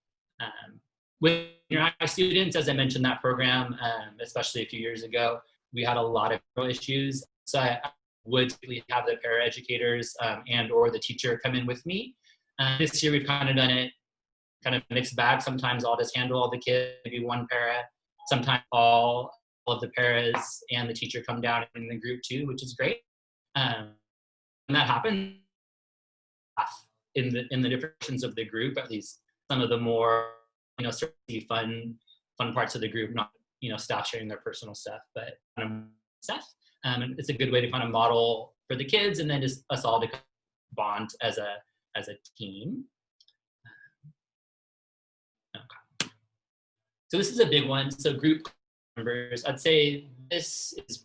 With your high students, as I mentioned, that program, especially a few years ago, we had a lot of issues. So I would typically have the paraeducators and or the teacher come in with me. This year we've kind of done it kind of mixed bag. Sometimes I'll just handle all the kids, maybe one para. Sometimes all of the paras and the teacher come down in the group too, which is great. And that happens in the different portions of the group, at least some of the more, you know, certainly fun parts of the group, not, you know, staff sharing their personal stuff, but stuff. And it's a good way to kind of model for the kids, and then just us all to bond as a team. Okay. So this is a big one. So group members, I'd say this is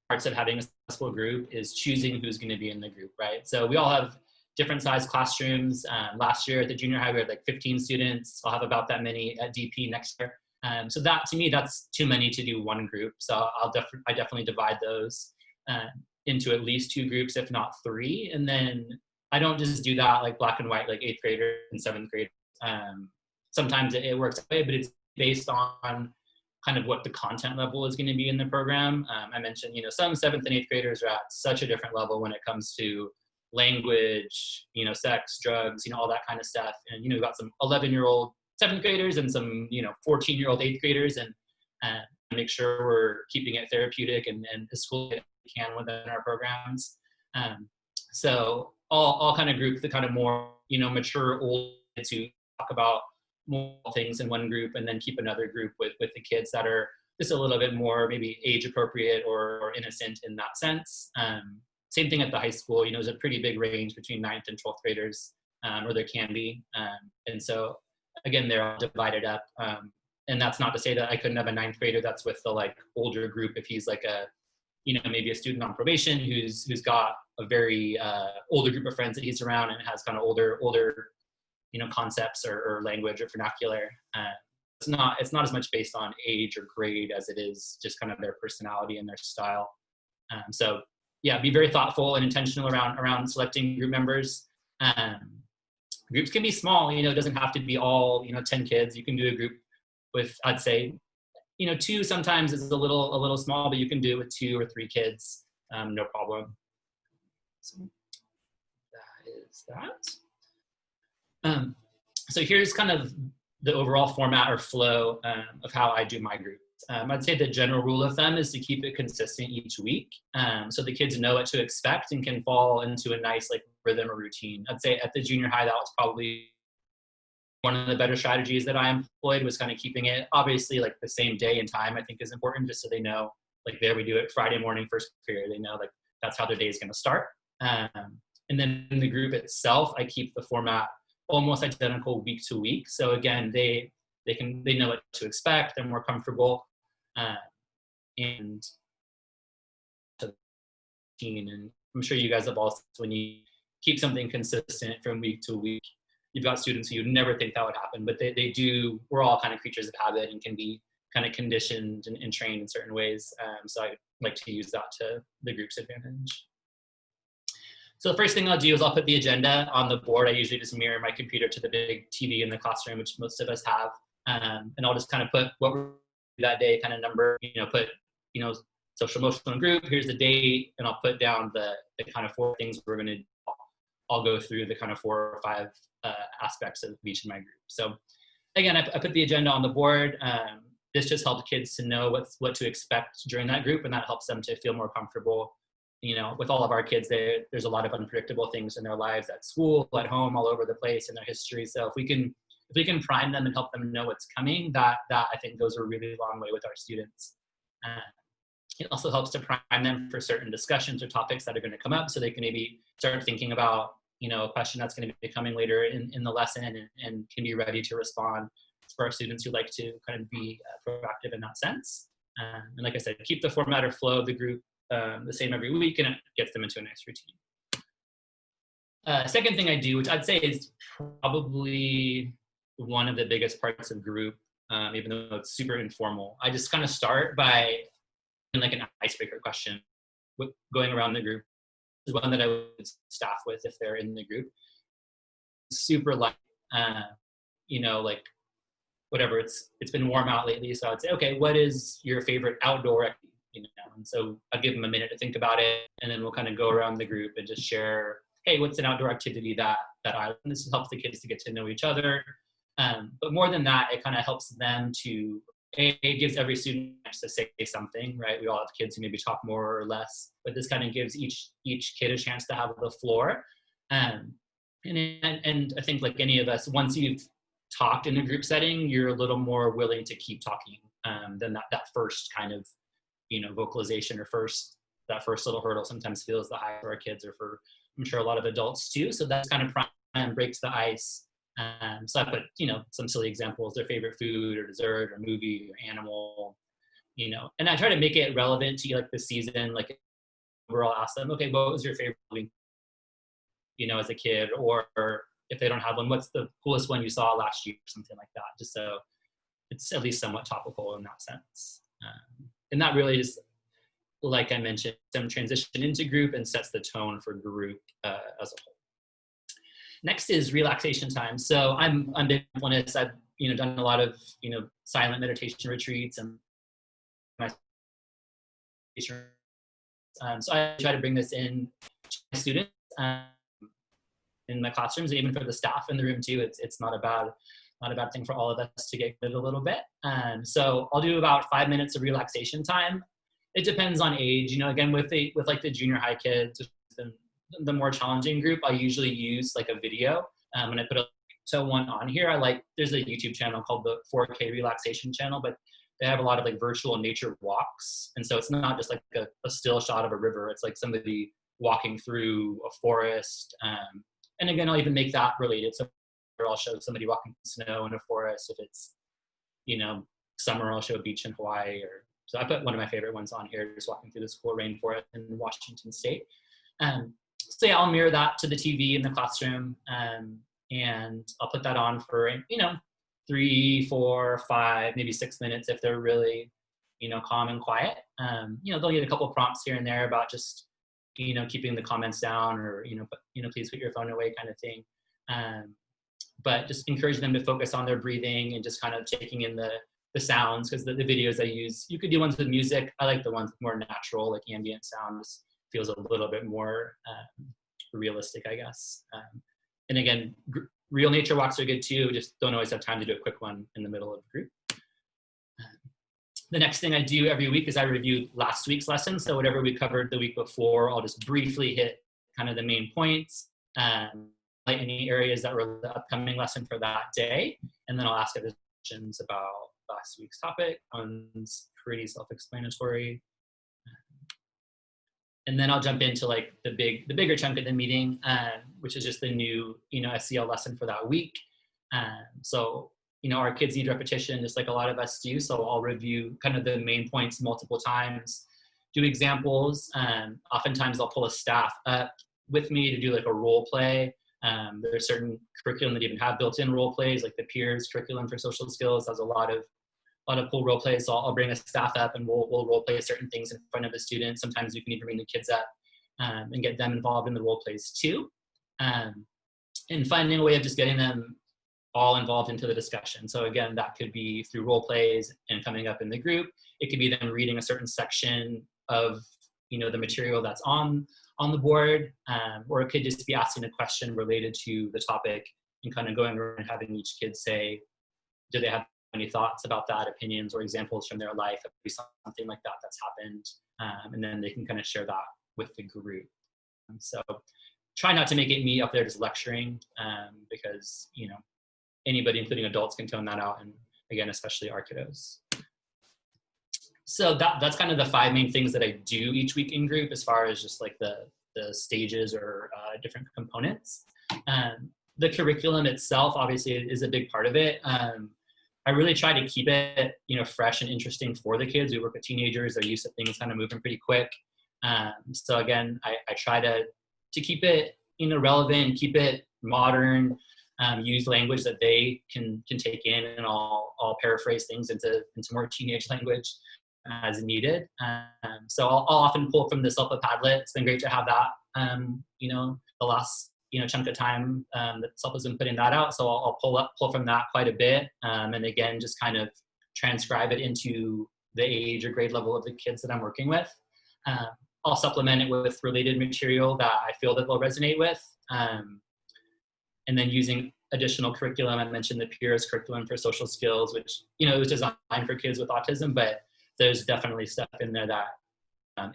parts of having a successful group is choosing who's going to be in the group, right? So we all have different size classrooms. Last year at the junior high, we had like 15 students. I'll have about that many at DP next year. So that, to me, that's too many to do one group. So I definitely divide those into at least 2 groups, if not 3. And then I don't just do that like black and white, like 8th graders and 7th graders. Sometimes it works that way, but it's based on kind of what the content level is going to be in the program. I mentioned, you know, some 7th and 8th graders are at such a different level when it comes to language, you know, sex, drugs, you know, all that kind of stuff. And, you know, we've got some 11-year-old 7th graders and some, you know, 14-year-old 8th graders, and make sure we're keeping it therapeutic and as school as we can within our programs. So all kind of group the kind of more, you know, mature old to talk about more things in one group, and then keep another group with the kids that are just a little bit more maybe age appropriate or innocent in that sense. Same thing at the high school, you know, there's a pretty big range between 9th and 12th graders, or there can be. And so again, they're all divided up. And that's not to say that I couldn't have a 9th grader that's with the like older group if he's like a, you know, maybe a student on probation who's got a very older group of friends that he's around and has kind of older, you know, concepts or language or vernacular. It's not as much based on age or grade as it is just kind of their personality and their style. So yeah, be very thoughtful and intentional around selecting group members. Groups can be small, you know, it doesn't have to be all, you know, 10 kids. You can do a group with, I'd say, you know, 2 sometimes is a little small, but you can do it with 2 or 3 kids, no problem. So that is that. So here's kind of the overall format or flow of how I do my groups. I'd say the general rule of thumb is to keep it consistent each week, so the kids know what to expect and can fall into a nice like rhythm or routine. I'd say at the junior high, that was probably one of the better strategies that I employed, was kind of keeping it obviously like the same day and time. I think is important, just so they know, like, there we do it Friday morning, first period. They know like that's how their day is going to start. And then in the group itself, I keep the format almost identical week to week. So again, they know what to expect. They're more comfortable, and I'm sure you guys have also, when you keep something consistent from week to week, you've got students who you'd never think that would happen, but they do. We're all kind of creatures of habit and can be kind of conditioned and trained in certain ways. So I like to use that to the group's advantage. So the first thing I'll do is I'll put the agenda on the board. I usually just mirror my computer to the big TV in the classroom, which most of us have. And I'll just kind of put what we're that day, kind of number, put, social emotional group, here's the date, and I'll put down the kind of 4 things we're going to, I'll go through the kind of 4 or 5 aspects of each of my groups. So again, I put the agenda on the board. This just helps kids to know what to expect during that group, and that helps them to feel more comfortable. With all of our kids, there's a lot of unpredictable things in their lives at school, at home, all over the place in their history. So if we can prime them and help them know what's coming, that I think goes a really long way with our students. It also helps to prime them for certain discussions or topics that are going to come up, so they can maybe start thinking about, a question that's going to be coming later in the lesson, and can be ready to respond for our students who like to kind of be proactive in that sense. And like I said, keep the format or flow of the group the same every week, and it gets them into a nice routine. Second thing I do, which I'd say is probably one of the biggest parts of group, even though it's super informal, I just kind of start by like an icebreaker question going around the group. Is one that I would staff with if they're in the group. Super light, like whatever, it's been warm out lately, so I'd say, okay, what is your favorite outdoor activity? And so I'll give them a minute to think about it, and then we'll kind of go around the group and just share, hey, what's an outdoor activity that this helps the kids to get to know each other. But more than that, it kind of helps them to, it gives every student a chance to say something, right? We all have kids who maybe talk more or less, but this kind of gives each kid a chance to have the floor. And I think, like any of us, once you've talked in a group setting, you're a little more willing to keep talking than that first kind of, vocalization, or that first little hurdle sometimes feels the high for our kids, or for, I'm sure, a lot of adults too. So that's kind of prime, breaks the ice. So I put, some silly examples, their favorite food or dessert or movie or animal, and I try to make it relevant to like the season. Like overall, ask them, okay, what was your favorite movie, as a kid? Or if they don't have one, what's the coolest one you saw last year, or something like that, just so it's at least somewhat topical in that sense. And that really is, like I mentioned, some transition into group and sets the tone for group as a whole. Next is relaxation time. So I'm big mindfulness. I've done a lot of silent meditation retreats, and so I try to bring this in to my students in my classrooms, and even for the staff in the room too. It's not a bad thing for all of us to get it a little bit. So I'll do about 5 minutes of relaxation time. It depends on age. Again, with like the junior high kids, the more challenging group, I usually use like a video. And I put one on here. There's a YouTube channel called the 4K Relaxation Channel, but they have a lot of like virtual nature walks. And so it's not just like a still shot of a river. It's like somebody walking through a forest. And again, I'll even make that related. So I'll show somebody walking in snow in a forest. If it's, summer, I'll show a beach in Hawaii. So I put one of my favorite ones on here, just walking through this cool rainforest in Washington State. So yeah, I'll mirror that to the TV in the classroom, and I'll put that on for, 3, 4, 5, maybe 6 minutes if they're really, calm and quiet. They'll get a couple prompts here and there about just, keeping the comments down, or, please put your phone away kind of thing. But just encourage them to focus on their breathing and just kind of taking in the sounds, because the videos I use, you could do ones with music. I like the ones more natural, like ambient sounds. Feels a little bit more realistic, I guess. And again, real nature walks are good too. Just don't always have time to do a quick one in the middle of the group. The next thing I do every week is I review last week's lesson. So whatever we covered the week before, I'll just briefly hit kind of the main points, like any areas that were the upcoming lesson for that day. And then I'll ask questions about last week's topic. One's pretty self-explanatory. And then I'll jump into like the bigger chunk of the meeting, which is just the new, SEL lesson for that week. So, our kids need repetition, just like a lot of us do. So I'll review kind of the main points multiple times, do examples. Oftentimes I'll pull a staff up with me to do like a role play. There's certain curriculum that even have built-in role plays, like the peers curriculum for social skills has a lot of cool role plays. So I'll bring a staff up and we'll role play certain things in front of the students. Sometimes you can even bring the kids up and get them involved in the role plays too. And finding a way of just getting them all involved into the discussion. So again, that could be through role plays and coming up in the group. It could be them reading a certain section of, the material that's on the board, or it could just be asking a question related to the topic and kind of going around and having each kid say, do they have any thoughts about that, opinions or examples from their life, something like that that's happened, and then they can kind of share that with the group. So try not to make it me up there just lecturing, because anybody, including adults, can tone that out, and again, especially our kiddos. So that's kind of the 5 main things that I do each week in group, as far as just like the stages or different components. The curriculum itself obviously is a big part of it. I really try to keep it, fresh and interesting for the kids. We work with teenagers; they're used to things kind of moving pretty quick. So again, I try to keep it, relevant, keep it modern, use language that they can take in, and I'll paraphrase things into more teenage language as needed. So I'll often pull from the SELPA Padlet. It's been great to have that, the last chunk of time that SELPA's been putting that out. So I'll pull from that quite a bit, and again, just kind of transcribe it into the age or grade level of the kids that I'm working with. I'll supplement it with related material that I feel that they'll resonate with, and then using additional curriculum. I mentioned the PEERS curriculum for social skills, which it was designed for kids with autism, but there's definitely stuff in there that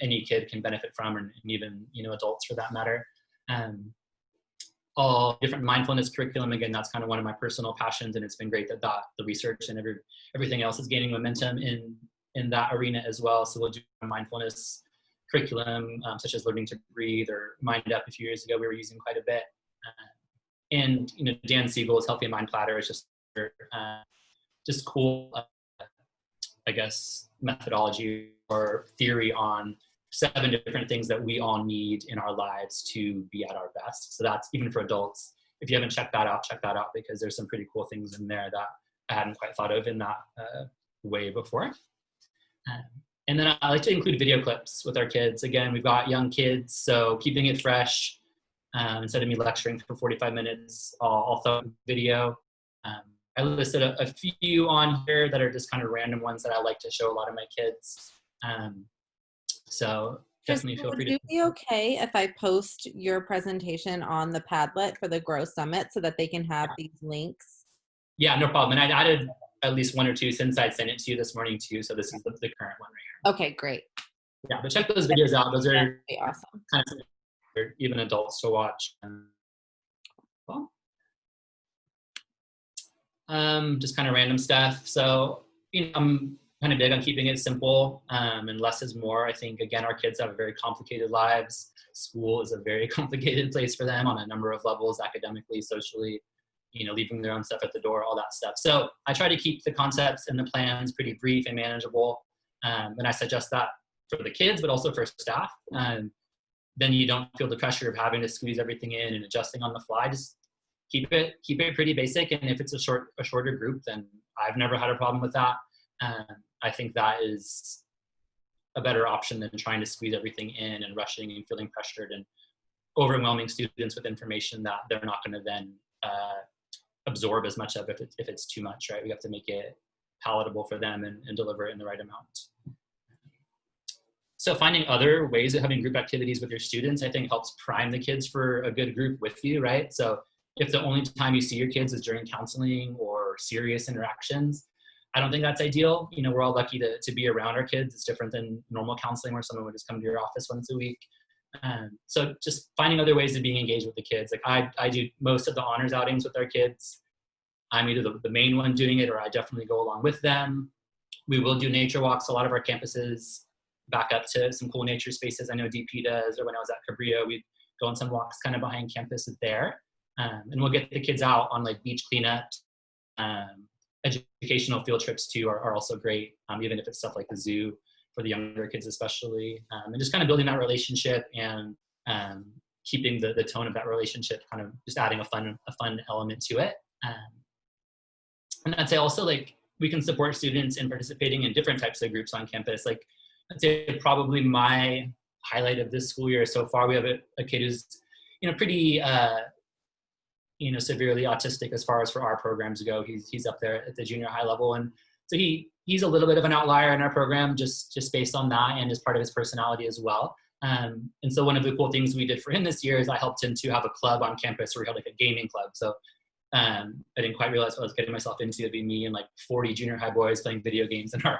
any kid can benefit from, and even adults for that matter. All different mindfulness curriculum. Again, that's kind of one of my personal passions, and it's been great that the research and everything else is gaining momentum in that arena as well. So we'll do mindfulness curriculum, such as learning to breathe, or Mind Up a few years ago we were using quite a bit. And Dan Siegel's Healthy Mind Platter is just cool, I guess, methodology or theory on 7 different things that we all need in our lives to be at our best. So that's even for adults. If you haven't checked that out, because there's some pretty cool things in there that I hadn't quite thought of in that way before. And then I like to include video clips with our kids. Again, we've got young kids, so keeping it fresh. Instead of me lecturing for 45 minutes, I'll throw a video. I listed a few on here that are just kind of random ones that I like to show a lot of my kids. So definitely feel free to. Would you be okay if I post your presentation on the Padlet for the G.R.O.W Summit so that they can have these links? Yeah, no problem. And I added at least 1 or 2 since I sent it to you this morning too. So this is the current one right here. Okay, great. Yeah, but check those videos out. Those are awesome. Kind of for even adults to watch. Well, just kind of random stuff. So, I'm kind of big on keeping it simple, and less is more. I think, again, our kids have very complicated lives. School is a very complicated place for them on a number of levels, academically, socially, leaving their own stuff at the door, all that stuff. So I try to keep the concepts and the plans pretty brief and manageable. And I suggest that for the kids, but also for staff. Then you don't feel the pressure of having to squeeze everything in and adjusting on the fly. Just keep it pretty basic. And if it's a shorter group, then I've never had a problem with that. I think that is a better option than trying to squeeze everything in and rushing and feeling pressured and overwhelming students with information that they're not going to then absorb as much of if it's too much, right? We have to make it palatable for them and deliver it in the right amount. So finding other ways of having group activities with your students, I think, helps prime the kids for a good group with you, right? So if the only time you see your kids is during counseling or serious interactions, I don't think that's ideal. We're all lucky to be around our kids. It's different than normal counseling where someone would just come to your office once a week. So just finding other ways of being engaged with the kids. Like I do most of the honors outings with our kids. I'm either the main one doing it, or I definitely go along with them. We will do nature walks. A lot of our campuses back up to some cool nature spaces. I know DP does, or when I was at Cabrillo, we'd go on some walks kind of behind campus there. And we'll get the kids out on like beach cleanups. Educational field trips too are also great, even if it's stuff like the zoo for the younger kids especially. And just kind of building that relationship and keeping the tone of that relationship, kind of just adding a fun element to it. And I'd say also, like, we can support students in participating in different types of groups on campus. Like, I'd say probably my highlight of this school year so far. We have a kid who's, pretty, severely autistic as far as for our programs go. He's up there at the junior high level. And so he's a little bit of an outlier in our program, just based on that and as part of his personality as well. And so one of the cool things we did for him this year is I helped him to have a club on campus where we held like a gaming club. So I didn't quite realize what I was getting myself into. It'd be me and like 40 junior high boys playing video games in our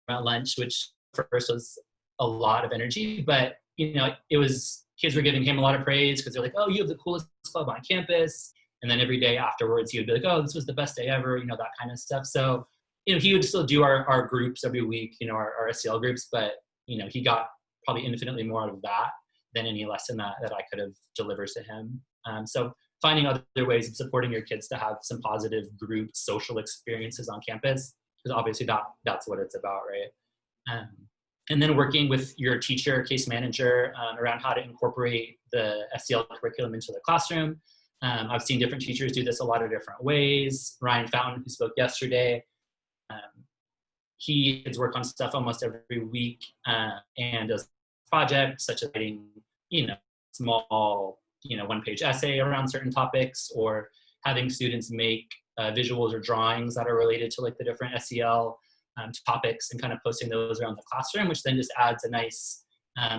lunch, which first was a lot of energy, but it was, kids were giving him a lot of praise because they're like, oh, you have the coolest club on campus. And then every day afterwards, he would be like, oh, this was the best day ever, that kind of stuff. So, he would still do our groups every week, our SEL groups, but, he got probably infinitely more out of that than any lesson that I could have delivered to him. So finding other ways of supporting your kids to have some positive group social experiences on campus, because obviously that's what it's about, right? And then working with your teacher, case manager, around how to incorporate the SEL curriculum into the classroom. I've seen different teachers do this a lot of different ways. Ryan Fountain, who spoke yesterday, he kids work on stuff almost every week and does projects such as writing, small, one-page essay around certain topics, or having students make visuals or drawings that are related to like the different SEL topics and kind of posting those around the classroom, which then just adds a nice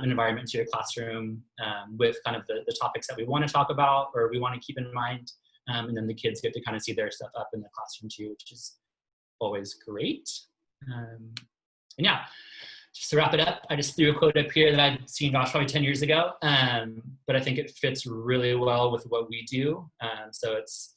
environment to your classroom with kind of the topics that we want to talk about or we want to keep in mind. And then the kids get to kind of see their stuff up in the classroom too, which is always great. And yeah, just to wrap it up, I just threw a quote up here that I'd seen, probably 10 years ago, but I think it fits really well with what we do. So it's,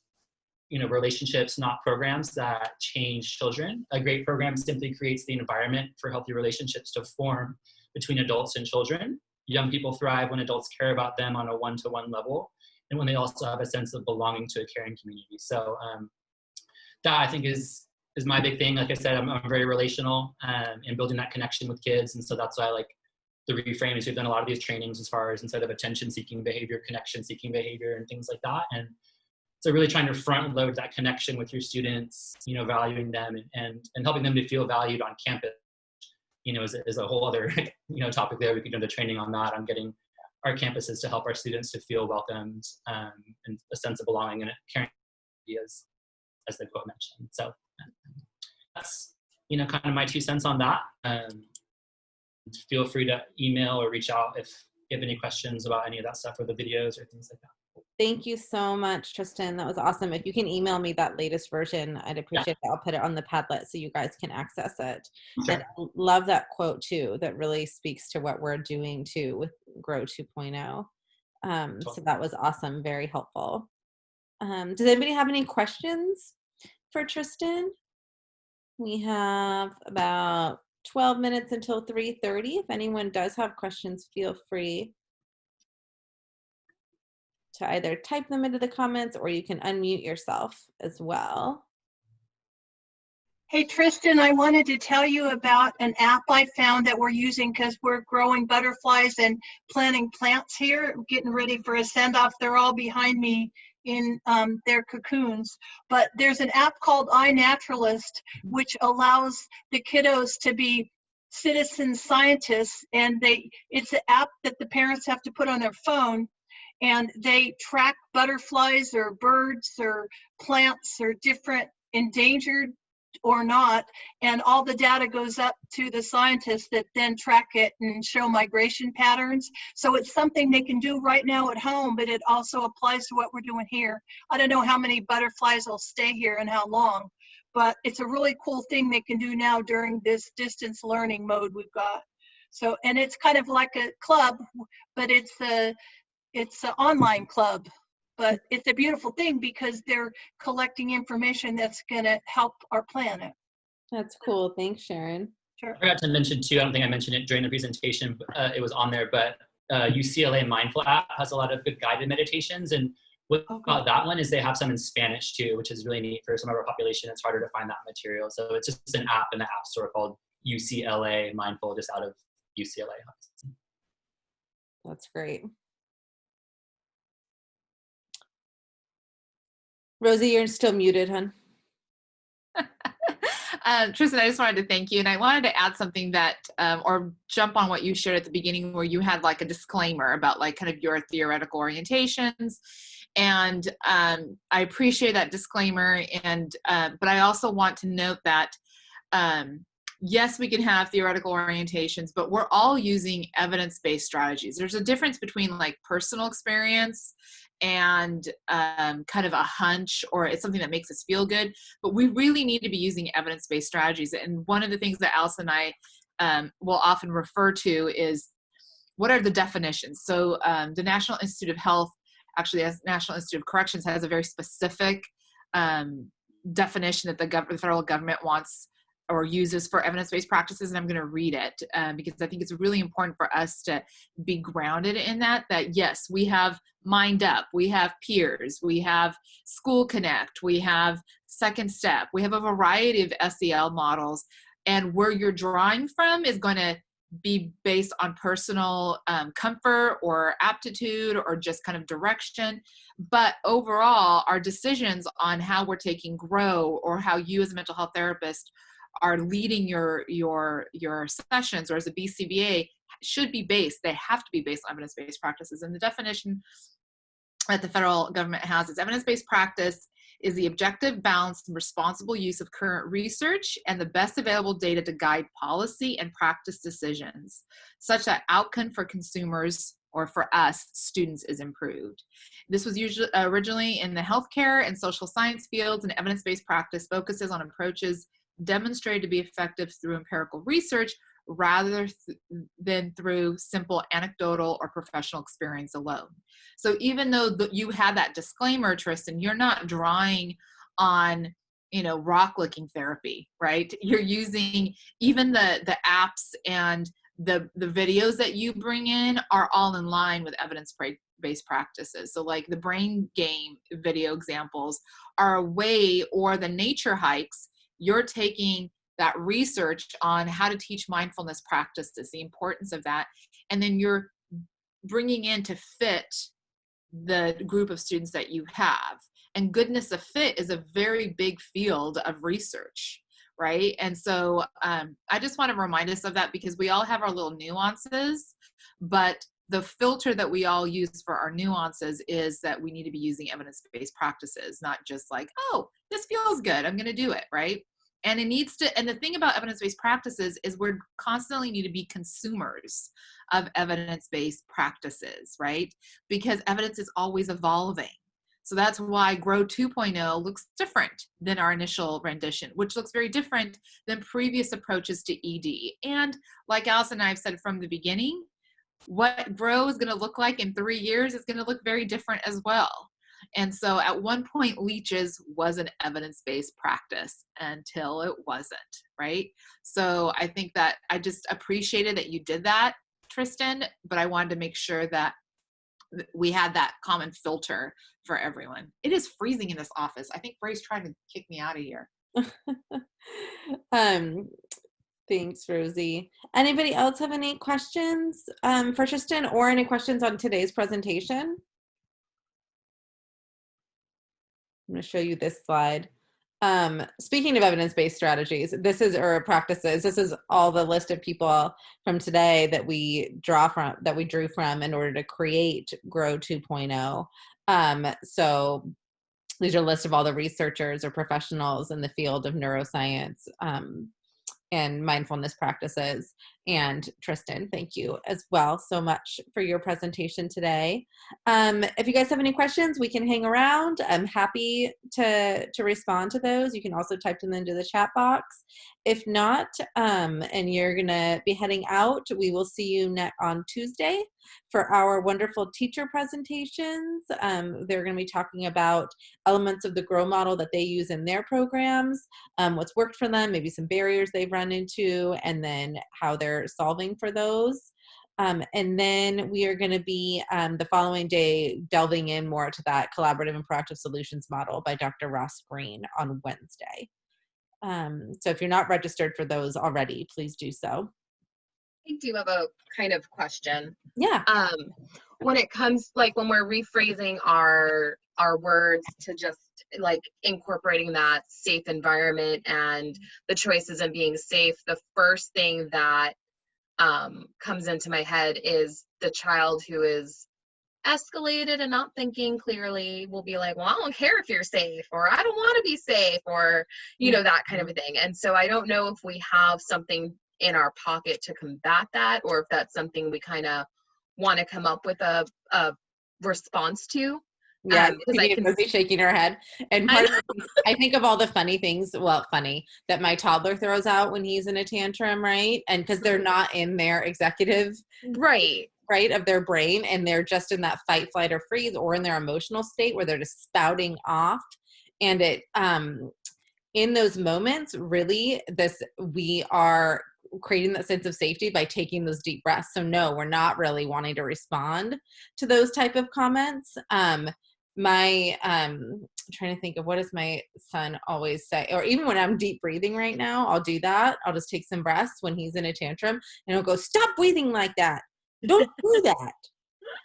relationships, not programs, that change children. A great program simply creates the environment for healthy relationships to form between adults and children. Young people thrive when adults care about them on a one-to-one level, and when they also have a sense of belonging to a caring community. So that I think is my big thing. Like I said, I'm very relational and building that connection with kids. And so that's why I like the reframe is we've done a lot of these trainings as far as instead of attention-seeking behavior, connection-seeking behavior and things like that. And so really trying to front load that connection with your students, valuing them and helping them to feel valued on campus, is a whole other, topic there. We could do the training on that, on getting our campuses to help our students to feel welcomed and a sense of belonging and caring ideas, as the quote mentioned. So that's, kind of my 2 cents on that. Feel free to email or reach out if you have any questions about any of that stuff or the videos or things like that. Thank you so much, Tristan. That was awesome. If you can email me that latest version, I'd appreciate it. I'll put it on the Padlet so you guys can access it. Sure. And I love that quote too, that really speaks to what we're doing too with G.R.O.W 2.0. So that was awesome. Very helpful. Does anybody have any questions for Tristan? We have about 12 minutes until 3:30. If anyone does have questions, feel free to either type them into the comments or you can unmute yourself as well. Hey, Tristan, I wanted to tell you about an app I found that we're using because we're growing butterflies and planting plants here, getting ready for a send-off. They're all behind me in their cocoons. But there's an app called iNaturalist, which allows the kiddos to be citizen scientists. And it's an app that the parents have to put on their phone. And they track butterflies or birds or plants or different endangered or not, and all the data goes up to the scientists that then track it and show migration patterns. So it's something they can do right now at home, but it also applies to what we're doing here. I don't know how many butterflies will stay here and how long, but it's a really cool thing they can do now during this distance learning mode we've got. So, and it's kind of like a club, but it's an online club. But it's a beautiful thing because they're collecting information that's going to help our planet. That's cool. Thanks, Sharon. Sure. I forgot to mention too, I don't think I mentioned it during the presentation, but it was on there, but UCLA Mindful app has a lot of good guided meditations. And what about that one is they have some in Spanish too, which is really neat for some of our population. It's harder to find that material. So it's just an app in the App Store called UCLA Mindful, just out of UCLA. That's great. Rosy, you're still muted, hon. Tristan, I just wanted to thank you. And I wanted to add something that, or jump on what you shared at the beginning where you had like a disclaimer about like kind of your theoretical orientations. And I appreciate that disclaimer. And, but I also want to note that, yes, we can have theoretical orientations, but we're all using evidence-based strategies. There's a difference between like personal experience and kind of a hunch, or it's something that makes us feel good, but we really need to be using evidence-based strategies. And one of the things that Alison and I will often refer to is, what are the definitions? So the National Institute of Health, actually as National Institute of Corrections, has a very specific definition that the federal government wants or uses for evidence-based practices, and I'm going to read it because I think it's really important for us to be grounded in that yes, we have Mind Up, we have Peers, we have School Connect, we have Second Step, we have a variety of SEL models, and where you're drawing from is going to be based on personal comfort or aptitude or just kind of direction. But overall, our decisions on how we're taking G.R.O.W or how you as a mental health therapist are leading your sessions, or as a BCBA, should be based, they have to be based on evidence-based practices. And the definition that the federal government has is evidence-based practice is the objective, balanced, and responsible use of current research and the best available data to guide policy and practice decisions, such that outcome for consumers, or for us, students, is improved. This was usually originally in the healthcare and social science fields, and evidence-based practice focuses on approaches demonstrated to be effective through empirical research rather than through simple anecdotal or professional experience alone. So even though you had that disclaimer, Tristan, you're not drawing on, rock licking therapy, right? You're using even the apps and the videos that you bring in are all in line with evidence-based practices. So like the brain game video examples are a way, or the nature hikes, you're taking that research on how to teach mindfulness practices, the importance of that, and then you're bringing in to fit the group of students that you have. And goodness of fit is a very big field of research, right? And so I just want to remind us of that, because we all have our little nuances, but the filter that we all use for our nuances is that we need to be using evidence-based practices, not just like, oh, this feels good, I'm going to do it, right? And it needs to, and the thing about evidence-based practices is we're constantly need to be consumers of evidence-based practices, right? Because evidence is always evolving. So that's why G.R.O.W 2.0 looks different than our initial rendition, which looks very different than previous approaches to ED. And like Alison and I have said from the beginning, what G.R.O.W is going to look like in 3 years is going to look very different as well. And so at one point, leeches was an evidence-based practice until it wasn't, right? So I think that I just appreciated that you did that, Tristan, but I wanted to make sure that we had that common filter for everyone. It is freezing in this office. I think Bray's trying to kick me out of here. Thanks, Rosy. Anybody else have any questions for Tristan, or any questions on today's presentation? I'm going to show you this slide. Speaking of evidence-based strategies, or practices, this is all the list of people from today that we drew from in order to create G.R.O.W 2.0. So these are a list of all the researchers or professionals in the field of neuroscience and mindfulness practices. And Tristan, thank you as well so much for your presentation today. If you guys have any questions, we can hang around. I'm happy to respond to those. You can also type them into the chat box. If not, and you're gonna be heading out, we will see you on Tuesday for our wonderful teacher presentations. They're gonna be talking about elements of the G.R.O.W model that they use in their programs, what's worked for them, maybe some barriers they've run into, and then how they're solving for those. And then we are going to be the following day delving in more to that collaborative and proactive solutions model by Dr. Ross Green on Wednesday. So if you're not registered for those already, please do so. I do have a kind of question. Yeah. When it comes, like when we're rephrasing our our words to just like incorporating that safe environment and the choices and being safe, the first thing that comes into my head is the child who is escalated and not thinking clearly will be like, well, I don't care if you're safe, or I don't want to be safe, or, you know, that kind of a thing. And so I don't know if we have something in our pocket to combat that, or if that's something we kind of want to come up with a response to. Yeah, Because I can Rosy shaking her head. And part of I think of all the funny things, well, funny, that my toddler throws out when he's in a tantrum, right? And because they're not in their executive right of their brain, and they're just in that fight, flight, or freeze, or in their emotional state where they're just spouting off. And it in those moments, really, we are creating that sense of safety by taking those deep breaths. So no, we're not really wanting to respond to those type of comments. I'm trying to think of, what does my son always say? Or even when I'm deep breathing right now, I'll do that. I'll just take some breaths when he's in a tantrum, and he'll go, stop breathing like that. Don't do that.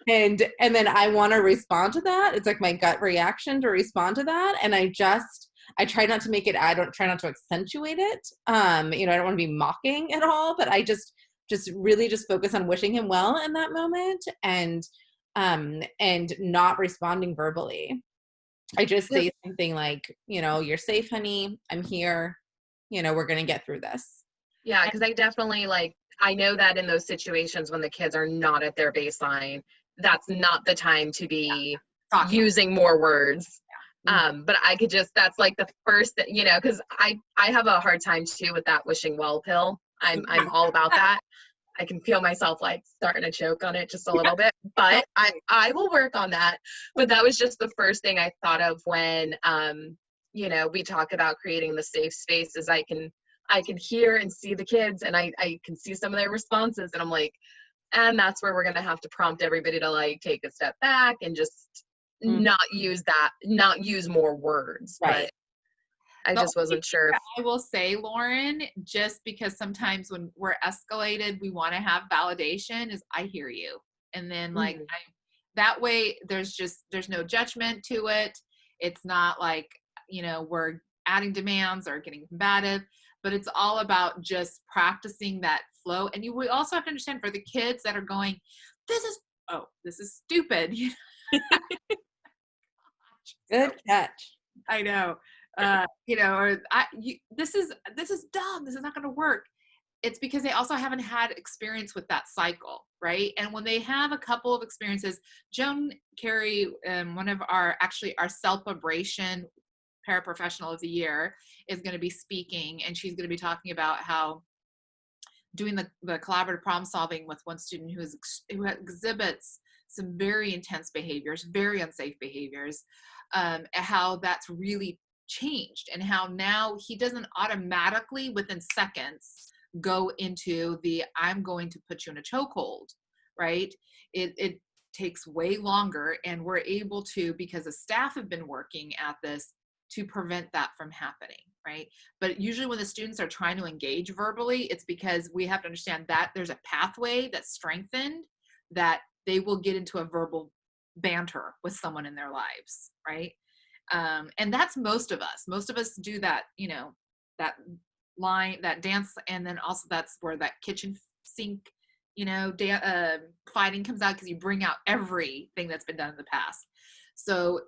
And then I want to respond to that. It's like my gut reaction to respond to that. And I try not to make it, I don't try not to accentuate it. I don't want to be mocking at all, but I just really just focus on wishing him well in that moment, and not responding verbally. I just say something like, you're safe, honey. I'm here. We're going to get through this. Yeah, because I definitely I know that in those situations when the kids are not at their baseline, that's not the time to be using more words. But I could that's like the first, because I have a hard time too with that wishing well pill. I'm all about that. I can feel myself starting to choke on it just a little bit, but I will work on that. But that was just the first thing I thought of when, we talk about creating the safe spaces. I can hear and see the kids, and I can see some of their responses, and I'm like, and that's where we're going to have to prompt everybody to take a step back and just not use more words. Right. But I just wasn't sure. I will say, Lauren, just because sometimes when we're escalated, we want to have validation, is I hear you. And then that way there's no judgment to it. It's not like, we're adding demands or getting combative, but it's all about just practicing that flow. And we also have to understand, for the kids that are going, this is stupid. Good catch. I know. This is dumb. This is not going to work. It's because they also haven't had experience with that cycle, right? And when they have a couple of experiences, Joan Carey, one of our SELPA paraprofessional of the year, is going to be speaking, and she's going to be talking about how doing the collaborative problem solving with one student who exhibits some very intense behaviors, very unsafe behaviors, how that's really changed, and how now he doesn't automatically within seconds go into the I'm going to put you in a chokehold, right? It takes way longer, and we're able to, because the staff have been working at this, to prevent that from happening, right? But usually when the students are trying to engage verbally, it's because we have to understand that there's a pathway that's strengthened, that they will get into a verbal banter with someone in their lives, right? And that's most of us. Most of us do that, that line, that dance, and then also that's where that kitchen sink, fighting comes out, because you bring out everything that's been done in the past. So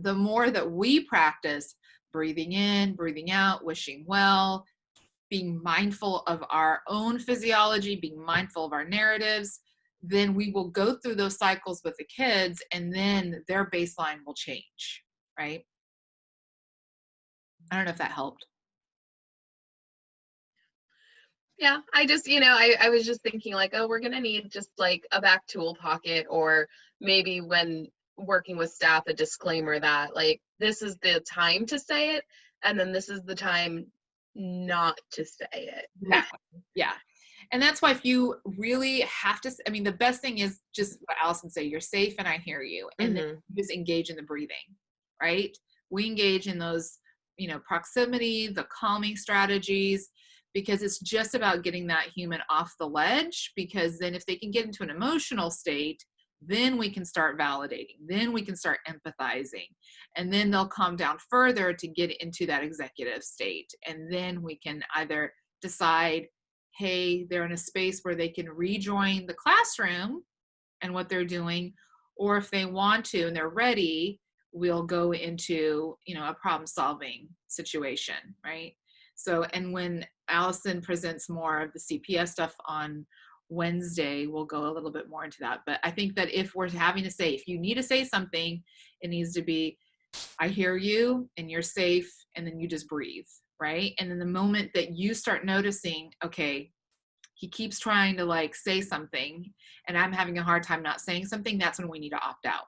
the more that we practice breathing in, breathing out, wishing well, being mindful of our own physiology, being mindful of our narratives, then we will go through those cycles with the kids, and then their baseline will change, right? I don't know if that helped. Yeah, I just, I was just thinking we're going to need just a back tool pocket, or maybe when working with staff, a disclaimer that this is the time to say it, and then this is the time not to say it. Yeah. And that's why if you really have to, the best thing is just what Alison said, you're safe and I hear you. And then just engage in the breathing, right? We engage in those, proximity, the calming strategies, because it's just about getting that human off the ledge, because then if they can get into an emotional state, Then we can start validating. Then we can start empathizing. And then they'll calm down further to get into that executive state. And then we can either decide, hey, they're in a space where they can rejoin the classroom and what they're doing, or if they want to and they're ready, we'll go into, a problem solving situation, right? So, and when Alison presents more of the CPS stuff on Wednesday, we'll go a little bit more into that. But I think that if we're having to say, if you need to say something, it needs to be, I hear you and you're safe, and then you just breathe, right? And then the moment that you start noticing, okay, he keeps trying to say something and I'm having a hard time not saying something, that's when we need to opt out.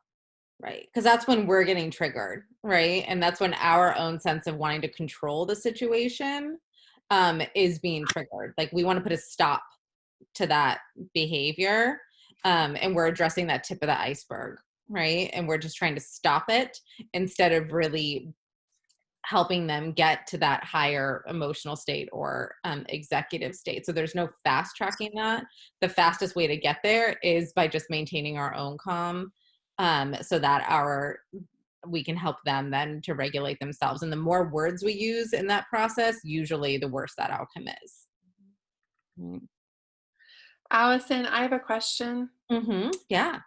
Right. Because that's when we're getting triggered, right? And that's when our own sense of wanting to control the situation is being triggered. Like, we want to put a stop to that behavior, and we're addressing that tip of the iceberg, right? And we're just trying to stop it instead of really helping them get to that higher emotional state or executive state. So there's no fast tracking that. The fastest way to get there is by just maintaining our own calm, so that we can help them then to regulate themselves. And the more words we use in that process, usually the worse that outcome is. Mm-hmm. Alison, I have a question. Yeah.